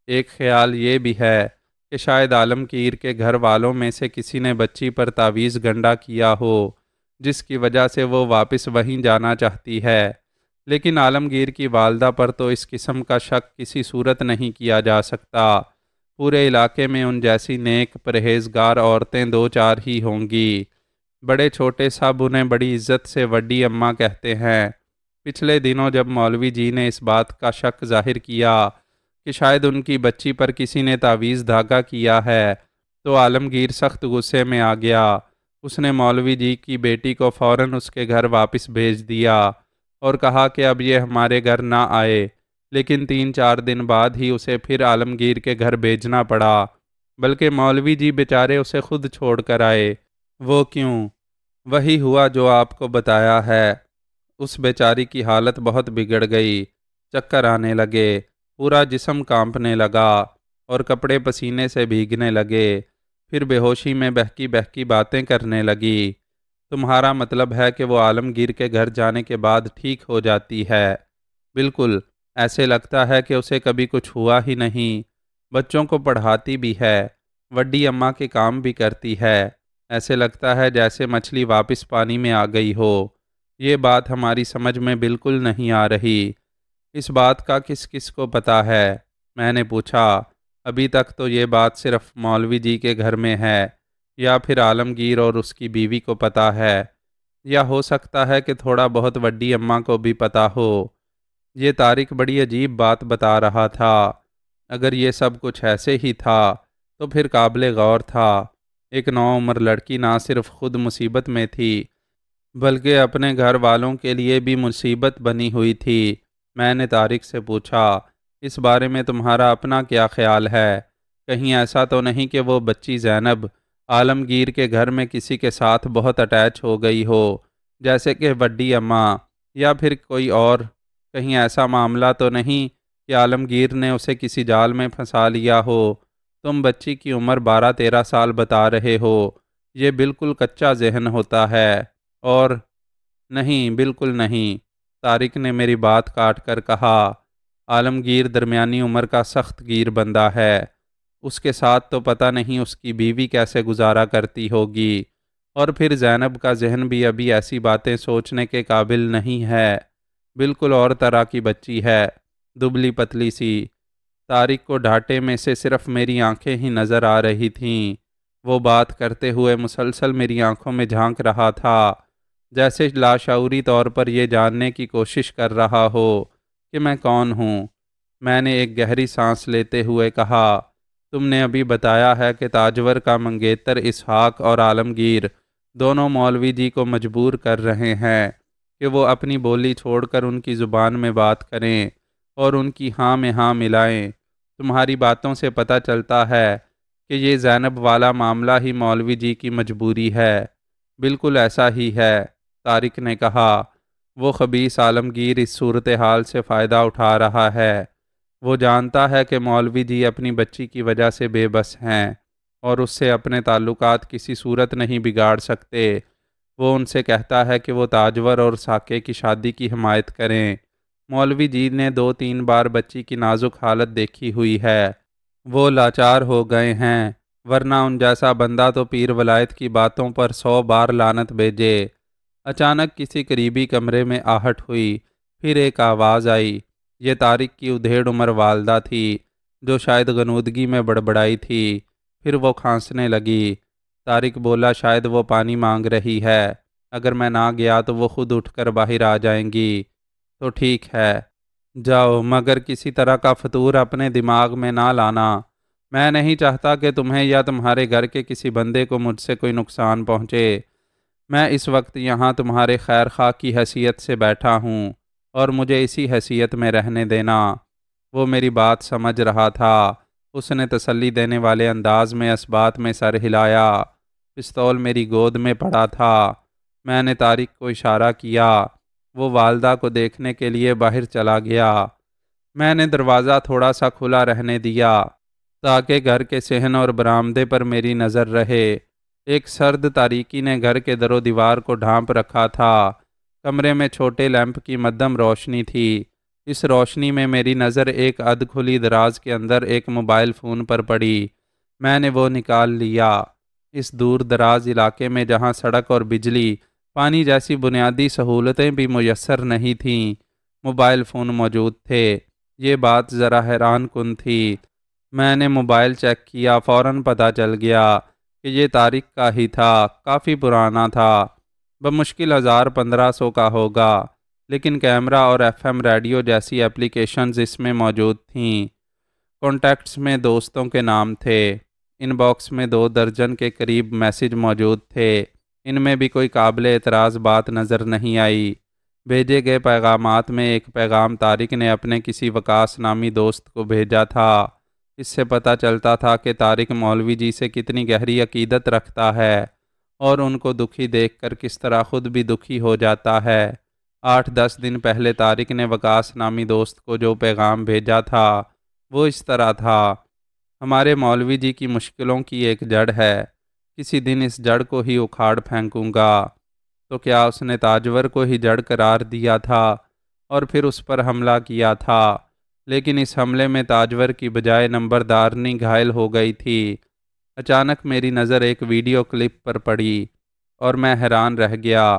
ایک خیال یہ بھی ہے کہ شاید عالمگیر کے گھر والوں میں سے کسی نے بچی پر تعویذ گنڈا کیا ہو، جس کی وجہ سے وہ واپس وہیں جانا چاہتی ہے، لیکن عالمگیر کی والدہ پر تو اس قسم کا شک کسی صورت نہیں کیا جا سکتا۔ پورے علاقے میں ان جیسی نیک پرہیزگار عورتیں 2-4 ہی ہوں گی، بڑے چھوٹے سب انہیں بڑی عزت سے وڈی اماں کہتے ہیں۔ پچھلے دنوں جب مولوی جی نے اس بات کا شک ظاہر کیا کہ شاید ان کی بچی پر کسی نے تعویذ دھاگا کیا ہے تو عالمگیر سخت غصے میں آ گیا۔ اس نے مولوی جی کی بیٹی کو فوراً اس کے گھر واپس بھیج دیا اور کہا کہ اب یہ ہمارے گھر نہ آئے، لیکن 3-4 دن بعد ہی اسے پھر عالمگیر کے گھر بھیجنا پڑا، بلکہ مولوی جی بیچارے اسے خود چھوڑ کر آئے۔ وہ کیوں؟ وہی ہوا جو آپ کو بتایا ہے۔ اس بیچاری کی حالت بہت بگڑ گئی، چکر آنے لگے، پورا جسم کانپنے لگا اور کپڑے پسینے سے بھیگنے لگے، پھر بے ہوشی میں بہکی بہکی باتیں کرنے لگی۔ تمہارا مطلب ہے کہ وہ عالمگیر کے گھر جانے کے بعد ٹھیک ہو جاتی ہے؟ بالکل، ایسے لگتا ہے کہ اسے کبھی کچھ ہوا ہی نہیں۔ بچوں کو پڑھاتی بھی ہے، وڈی اماں کے کام بھی کرتی ہے، ایسے لگتا ہے جیسے مچھلی واپس پانی میں آ گئی ہو۔ یہ بات ہماری سمجھ میں بالکل نہیں آ رہی۔ اس بات کا کس کس کو پتہ ہے؟ میں نے پوچھا۔ ابھی تک تو یہ بات صرف مولوی جی کے گھر میں ہے، یا پھر عالمگیر اور اس کی بیوی کو پتہ ہے، یا ہو سکتا ہے کہ تھوڑا بہت وڈی اماں کو بھی پتہ ہو۔ یہ طارق بڑی عجیب بات بتا رہا تھا۔ اگر یہ سب کچھ ایسے ہی تھا تو پھر قابل غور تھا۔ ایک نوعمر لڑکی نہ صرف خود مصیبت میں تھی بلکہ اپنے گھر والوں کے لیے بھی مصیبت بنی ہوئی تھی۔ میں نے طارق سے پوچھا، اس بارے میں تمہارا اپنا کیا خیال ہے؟ کہیں ایسا تو نہیں کہ وہ بچی زینب عالمگیر کے گھر میں کسی کے ساتھ بہت اٹیچ ہو گئی ہو، جیسے کہ وڈی اماں، یا پھر کوئی اور؟ کہیں ایسا معاملہ تو نہیں کہ عالمگیر نے اسے کسی جال میں پھنسا لیا ہو۔ تم بچی کی عمر 12-13 سال بتا رہے ہو، یہ بالکل کچا ذہن ہوتا ہے۔ اور نہیں، بالکل نہیں، طارق نے میری بات کاٹ کر کہا۔ عالمگیر درمیانی عمر کا سخت گیر بندہ ہے، اس کے ساتھ تو پتہ نہیں اس کی بیوی کیسے گزارا کرتی ہوگی، اور پھر زینب کا ذہن بھی ابھی ایسی باتیں سوچنے کے قابل نہیں ہے، بالکل اور طرح کی بچی ہے، دبلی پتلی سی۔ طارق کو ڈھاٹے میں سے صرف میری آنکھیں ہی نظر آ رہی تھیں۔ وہ بات کرتے ہوئے مسلسل میری آنکھوں میں جھانک رہا تھا، جیسے لاشعوری طور پر یہ جاننے کی کوشش کر رہا ہو کہ میں کون ہوں۔ میں نے ایک گہری سانس لیتے ہوئے کہا، تم نے ابھی بتایا ہے کہ تاجور کا منگیتر اسحاق اور عالمگیر دونوں مولوی جی کو مجبور کر رہے ہیں کہ وہ اپنی بولی چھوڑ کر ان کی زبان میں بات کریں اور ان کی ہاں میں ہاں ملائیں۔ تمہاری باتوں سے پتہ چلتا ہے کہ یہ زینب والا معاملہ ہی مولوی جی کی مجبوری ہے۔ بالکل ایسا ہی ہے، طارق نے کہا۔ وہ خبیث عالمگیر اس صورتحال سے فائدہ اٹھا رہا ہے۔ وہ جانتا ہے کہ مولوی جی اپنی بچی کی وجہ سے بے بس ہیں اور اس سے اپنے تعلقات کسی صورت نہیں بگاڑ سکتے۔ وہ ان سے کہتا ہے کہ وہ تاجور اور ساکے کی شادی کی حمایت کریں۔ مولوی جی نے 2-3 بار بچی کی نازک حالت دیکھی ہوئی ہے، وہ لاچار ہو گئے ہیں، ورنہ ان جیسا بندہ تو پیر ولایت کی باتوں پر 100 بار لعنت بھیجے۔ اچانک کسی قریبی کمرے میں آہٹ ہوئی، پھر ایک آواز آئی۔ یہ طارق کی ادھیڑ عمر والدہ تھی، جو شاید غنودگی میں بڑبڑائی تھی۔ پھر وہ کھانسنے لگی۔ طارق بولا، شاید وہ پانی مانگ رہی ہے، اگر میں نہ گیا تو وہ خود اٹھ کر باہر آ جائیں گی۔ تو ٹھیک ہے، جاؤ، مگر کسی طرح کا فطور اپنے دماغ میں نہ لانا۔ میں نہیں چاہتا کہ تمہیں یا تمہارے گھر کے کسی بندے کو مجھ سے کوئی نقصان پہنچے۔ میں اس وقت یہاں تمہارے خیر خواہ کی حیثیت سے بیٹھا ہوں اور مجھے اسی حیثیت میں رہنے دینا۔ وہ میری بات سمجھ رہا تھا۔ اس نے تسلی دینے والے انداز میں اسبات میں سر ہلایا۔ پستول میری گود میں پڑا تھا۔ میں نے طارق کو اشارہ کیا۔ وہ والدہ کو دیکھنے کے لیے باہر چلا گیا۔ میں نے دروازہ تھوڑا سا کھلا رہنے دیا تاکہ گھر کے صحن اور برآمدے پر میری نظر رہے۔ ایک سرد تاریکی نے گھر کے در و دیوار کو ڈھانپ رکھا تھا۔ کمرے میں چھوٹے لیمپ کی مدھم روشنی تھی۔ اس روشنی میں میری نظر ایک ادھ کھلی دراز کے اندر ایک موبائل فون پر پڑی۔ میں نے وہ نکال لیا۔ اس دور دراز علاقے میں جہاں سڑک اور بجلی، پانی جیسی بنیادی سہولتیں بھی میسر نہیں تھیں، موبائل فون موجود تھے۔ یہ بات ذرا حیران کن تھی۔ میں نے موبائل چیک کیا، فوراً پتہ چل گیا کہ یہ طارق کا ہی تھا، کافی پرانا تھا، بمشکل 1000-1500 کا ہوگا، لیکن کیمرہ اور FM ریڈیو جیسی ایپلیکیشنز اس میں موجود تھیں۔ کانٹیکٹس میں دوستوں کے نام تھے۔ ان باکس میں 2 درجن کے قریب میسج موجود تھے۔ ان میں بھی کوئی قابل اعتراض بات نظر نہیں آئی۔ بھیجے گئے پیغامات میں ایک پیغام طارق نے اپنے کسی وقاص نامی دوست کو بھیجا تھا۔ اس سے پتہ چلتا تھا کہ طارق مولوی جی سے کتنی گہری عقیدت رکھتا ہے اور ان کو دکھی دیکھ کر کس طرح خود بھی دکھی ہو جاتا ہے۔ 8-10 دن پہلے طارق نے وقاص نامی دوست کو جو پیغام بھیجا تھا وہ اس طرح تھا، ہمارے مولوی جی کی مشکلوں کی ایک جڑ ہے، کسی دن اس جڑ کو ہی اکھاڑ پھینکوں گا۔ تو کیا اس نے تاجور کو ہی جڑ قرار دیا تھا اور پھر اس پر حملہ کیا تھا؟ لیکن اس حملے میں تاجور کی بجائے نمبردارنی گھائل ہو گئی تھی۔ اچانک میری نظر ایک ویڈیو کلپ پر پڑی اور میں حیران رہ گیا۔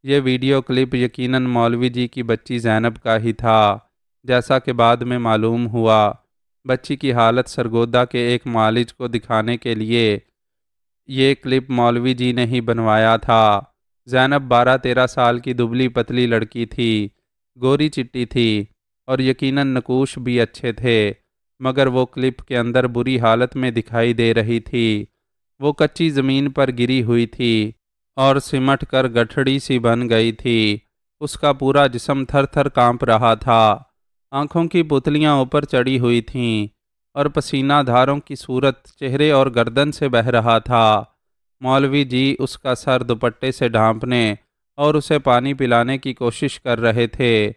یہ ویڈیو کلپ یقیناً مولوی جی کی بچی زینب کا ہی تھا، جیسا کہ بعد میں معلوم ہوا۔ بچی کی حالت سرگودہ کے ایک معالج کو دکھانے کے لیے یہ کلپ مولوی جی نے ہی بنوایا تھا۔ زینب 12-13 سال کی دبلی پتلی لڑکی تھی، گوری چٹی تھی اور یقیناً نقوش بھی اچھے تھے، مگر وہ کلپ کے اندر بری حالت میں دکھائی دے رہی تھی۔ وہ کچی زمین پر گری ہوئی تھی اور سمٹ کر گٹھڑی سی بن گئی تھی۔ اس کا پورا جسم تھر تھر کانپ رہا تھا، آنکھوں کی پتلیاں اوپر چڑھی ہوئی تھیں اور پسینہ دھاروں کی صورت چہرے اور گردن سے بہہ رہا تھا۔ مولوی جی اس کا سر دوپٹے سے ڈھانپنے اور اسے پانی پلانے کی کوشش کر رہے تھے۔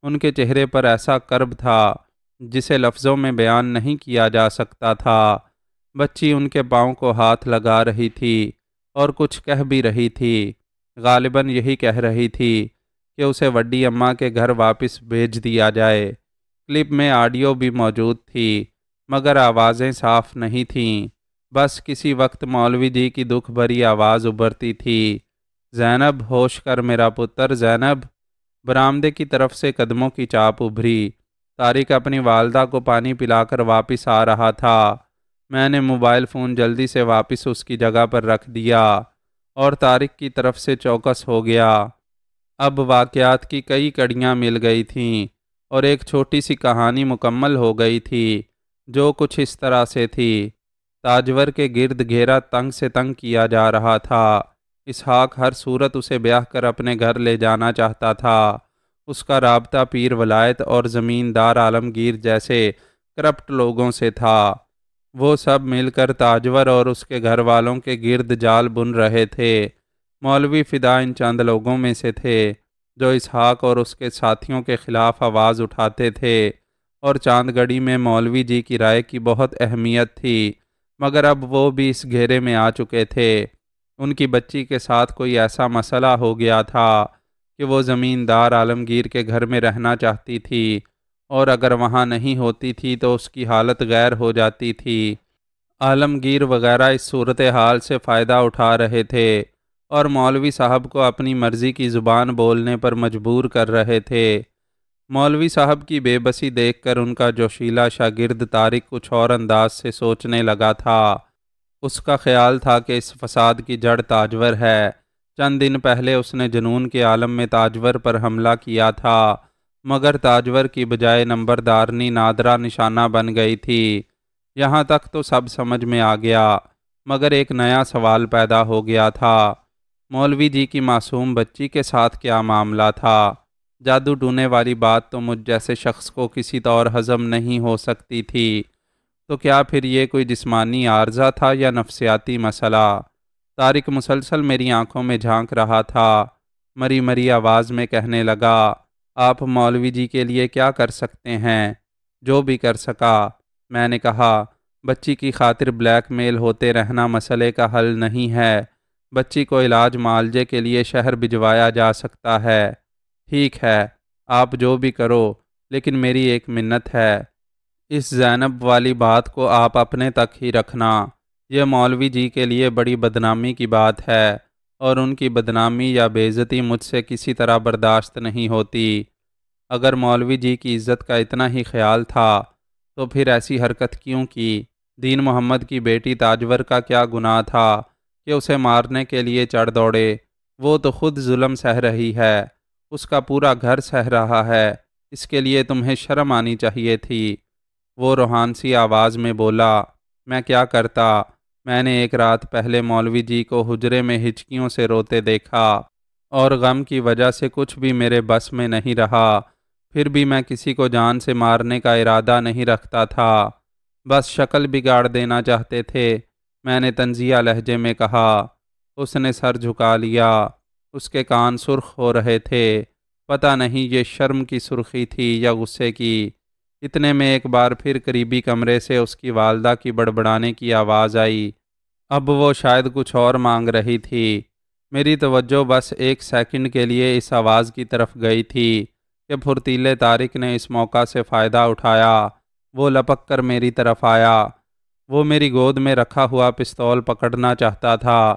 ان کے چہرے پر ایسا کرب تھا جسے لفظوں میں بیان نہیں کیا جا سکتا تھا۔ بچی ان کے پاؤں کو ہاتھ لگا رہی تھی اور کچھ کہہ بھی رہی تھی، غالباً یہی کہہ رہی تھی کہ اسے وڈی اماں کے گھر واپس بھیج دیا جائے۔ کلپ میں آڈیو بھی موجود تھی، مگر آوازیں صاف نہیں تھیں، بس کسی وقت مولوی جی کی دکھ بھری آواز ابھرتی تھی، زینب ہوش کر میرا پتر زینب۔ برآمدے کی طرف سے قدموں کی چاپ ابھری۔ طارق اپنی والدہ کو پانی پلا کر واپس آ رہا تھا۔ میں نے موبائل فون جلدی سے واپس اس کی جگہ پر رکھ دیا اور طارق کی طرف سے چوکس ہو گیا۔ اب واقعات کی کئی کڑیاں مل گئی تھیں اور ایک چھوٹی سی کہانی مکمل ہو گئی تھی، جو کچھ اس طرح سے تھی۔ تاجور کے گرد گھیرا تنگ سے تنگ کیا جا رہا تھا۔ اسحاق ہر صورت اسے بیاہ کر اپنے گھر لے جانا چاہتا تھا۔ اس کا رابطہ پیر ولایت اور زمیندار عالمگیر جیسے کرپٹ لوگوں سے تھا۔ وہ سب مل کر تاجور اور اس کے گھر والوں کے گرد جال بن رہے تھے۔ مولوی فدا ان چند لوگوں میں سے تھے جو اسحاق اور اس کے ساتھیوں کے خلاف آواز اٹھاتے تھے، اور چاند گڑی میں مولوی جی کی رائے کی بہت اہمیت تھی، مگر اب وہ بھی اس گھیرے میں آ چکے تھے۔ ان کی بچی کے ساتھ کوئی ایسا مسئلہ ہو گیا تھا کہ وہ زمیندار عالمگیر کے گھر میں رہنا چاہتی تھی، اور اگر وہاں نہیں ہوتی تھی تو اس کی حالت غیر ہو جاتی تھی۔ عالمگیر وغیرہ اس صورتحال سے فائدہ اٹھا رہے تھے اور مولوی صاحب کو اپنی مرضی کی زبان بولنے پر مجبور کر رہے تھے۔ مولوی صاحب کی بے بسی دیکھ کر ان کا جوشیلا شاگرد طارق کچھ اور انداز سے سوچنے لگا تھا۔ اس کا خیال تھا کہ اس فساد کی جڑ تاجور ہے۔ چند دن پہلے اس نے جنون کے عالم میں تاجور پر حملہ کیا تھا، مگر تاجور کی بجائے نمبردارنی نادرہ نشانہ بن گئی تھی۔ یہاں تک تو سب سمجھ میں آ گیا، مگر ایک نیا سوال پیدا ہو گیا تھا۔ مولوی جی کی معصوم بچی کے ساتھ کیا معاملہ تھا؟ جادو ٹونے والی بات تو مجھ جیسے شخص کو کسی طور ہضم نہیں ہو سکتی تھی، تو کیا پھر یہ کوئی جسمانی عارضہ تھا یا نفسیاتی مسئلہ؟ طارق مسلسل میری آنکھوں میں جھانک رہا تھا، مری مری آواز میں کہنے لگا، آپ مولوی جی کے لیے کیا کر سکتے ہیں؟ جو بھی کر سکا۔ میں نے کہا، بچی کی خاطر بلیک میل ہوتے رہنا مسئلے کا حل نہیں ہے۔ بچی کو علاج معالجے کے لیے شہر بھجوایا جا سکتا ہے۔ ٹھیک ہے، آپ جو بھی کرو، لیکن میری ایک منت ہے، اس زینب والی بات کو آپ اپنے تک ہی رکھنا۔ یہ مولوی جی کے لیے بڑی بدنامی کی بات ہے، اور ان کی بدنامی یا بے عزتی مجھ سے کسی طرح برداشت نہیں ہوتی۔ اگر مولوی جی کی عزت کا اتنا ہی خیال تھا تو پھر ایسی حرکت کیوں کی؟ دین محمد کی بیٹی تاجور کا کیا گناہ تھا کہ اسے مارنے کے لیے چڑھ دوڑے؟ وہ تو خود ظلم سہ رہی ہے، اس کا پورا گھر سہ رہا ہے، اس کے لیے تمہیں شرم آنی چاہیے تھی۔ وہ روحانسی آواز میں بولا، میں کیا کرتا؟ میں نے ایک رات پہلے مولوی جی کو حجرے میں ہچکیوں سے روتے دیکھا، اور غم کی وجہ سے کچھ بھی میرے بس میں نہیں رہا۔ پھر بھی میں کسی کو جان سے مارنے کا ارادہ نہیں رکھتا تھا، بس شکل بگاڑ دینا چاہتے تھے، میں نے طنزیہ لہجے میں کہا۔ اس نے سر جھکا لیا، اس کے کان سرخ ہو رہے تھے، پتہ نہیں یہ شرم کی سرخی تھی یا غصے کی۔ اتنے میں ایک بار پھر قریبی کمرے سے اس کی والدہ کی بڑبڑانے کی آواز آئی۔ اب وہ شاید کچھ اور مانگ رہی تھی۔ میری توجہ بس ایک سیکنڈ کے لیے اس آواز کی طرف گئی تھی کہ پھرتیلے طارق نے اس موقع سے فائدہ اٹھایا۔ وہ لپک کر میری طرف آیا۔ وہ میری گود میں رکھا ہوا پستول پکڑنا چاہتا تھا۔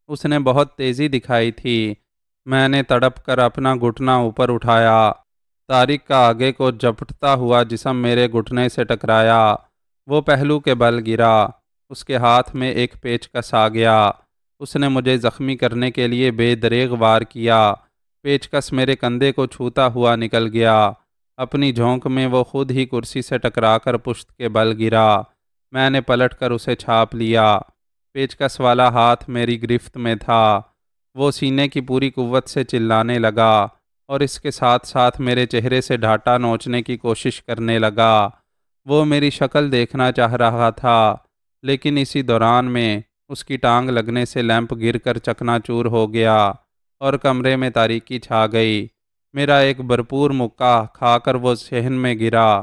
اس نے بہت تیزی دکھائی تھی۔ میں نے تڑپ کر اپنا گھٹنا اوپر اٹھایا۔ طارق کا آگے کو جھپٹتا ہوا جسم میرے گھٹنے سے ٹکرایا۔ وہ پہلو کے بل گرا۔ اس کے ہاتھ میں ایک پیچکس آ گیا۔ اس نے مجھے زخمی کرنے کے لیے بے دریغ وار کیا۔ پیچکس میرے کندھے کو چھوتا ہوا نکل گیا۔ اپنی جھونک میں وہ خود ہی کرسی سے ٹکرا کر پشت کے بل گرا۔ میں نے پلٹ کر اسے چھاپ لیا۔ پیچکس والا ہاتھ میری گرفت میں تھا۔ وہ سینے کی پوری قوت سے چلانے لگا اور اس کے ساتھ ساتھ میرے چہرے سے ڈھاٹا نوچنے کی کوشش کرنے لگا۔ وہ میری شکل دیکھنا چاہ رہا تھا، لیکن اسی دوران میں اس کی ٹانگ لگنے سے لیمپ گر کر چکنا چور ہو گیا اور کمرے میں تاریکی چھا گئی۔ میرا ایک بھرپور مکہ کھا کر وہ صحن میں گرا۔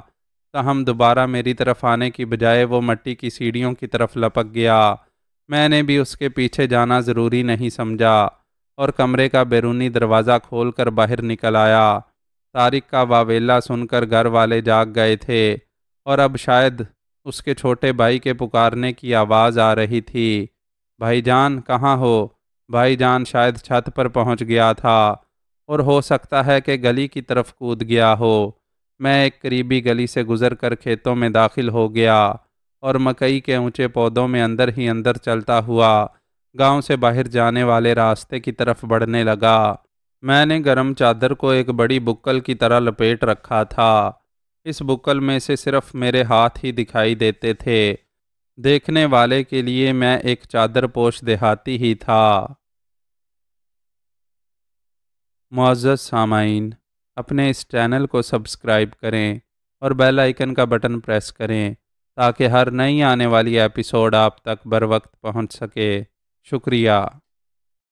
تاہم دوبارہ میری طرف آنے کی بجائے وہ مٹی کی سیڑھیوں کی طرف لپک گیا۔ میں نے بھی اس کے پیچھے جانا ضروری نہیں سمجھا اور کمرے کا بیرونی دروازہ کھول کر باہر نکل آیا۔ طارق کا واویلا سن کر گھر والے جاگ گئے تھے اور اب شاید اس کے چھوٹے بھائی کے پکارنے کی آواز آ رہی تھی۔ بھائی جان کہاں ہو؟ بھائی جان شاید چھت پر پہنچ گیا تھا اور ہو سکتا ہے کہ گلی کی طرف کود گیا ہو۔ میں ایک قریبی گلی سے گزر کر کھیتوں میں داخل ہو گیا اور مکئی کے اونچے پودوں میں اندر ہی اندر چلتا ہوا گاؤں سے باہر جانے والے راستے کی طرف بڑھنے لگا۔ میں نے گرم چادر کو ایک بڑی بکل کی طرح لپیٹ رکھا تھا۔ اس بکل میں سے صرف میرے ہاتھ ہی دکھائی دیتے تھے۔ دیکھنے والے کے لیے میں ایک چادر پوش دیہاتی ہی تھا۔ معزز سامعین، اپنے اس چینل کو سبسکرائب کریں اور بیل آئیکن کا بٹن پریس کریں تاکہ ہر نئی آنے والی ایپیسوڈ آپ تک بروقت پہنچ سکے۔ شکریہ۔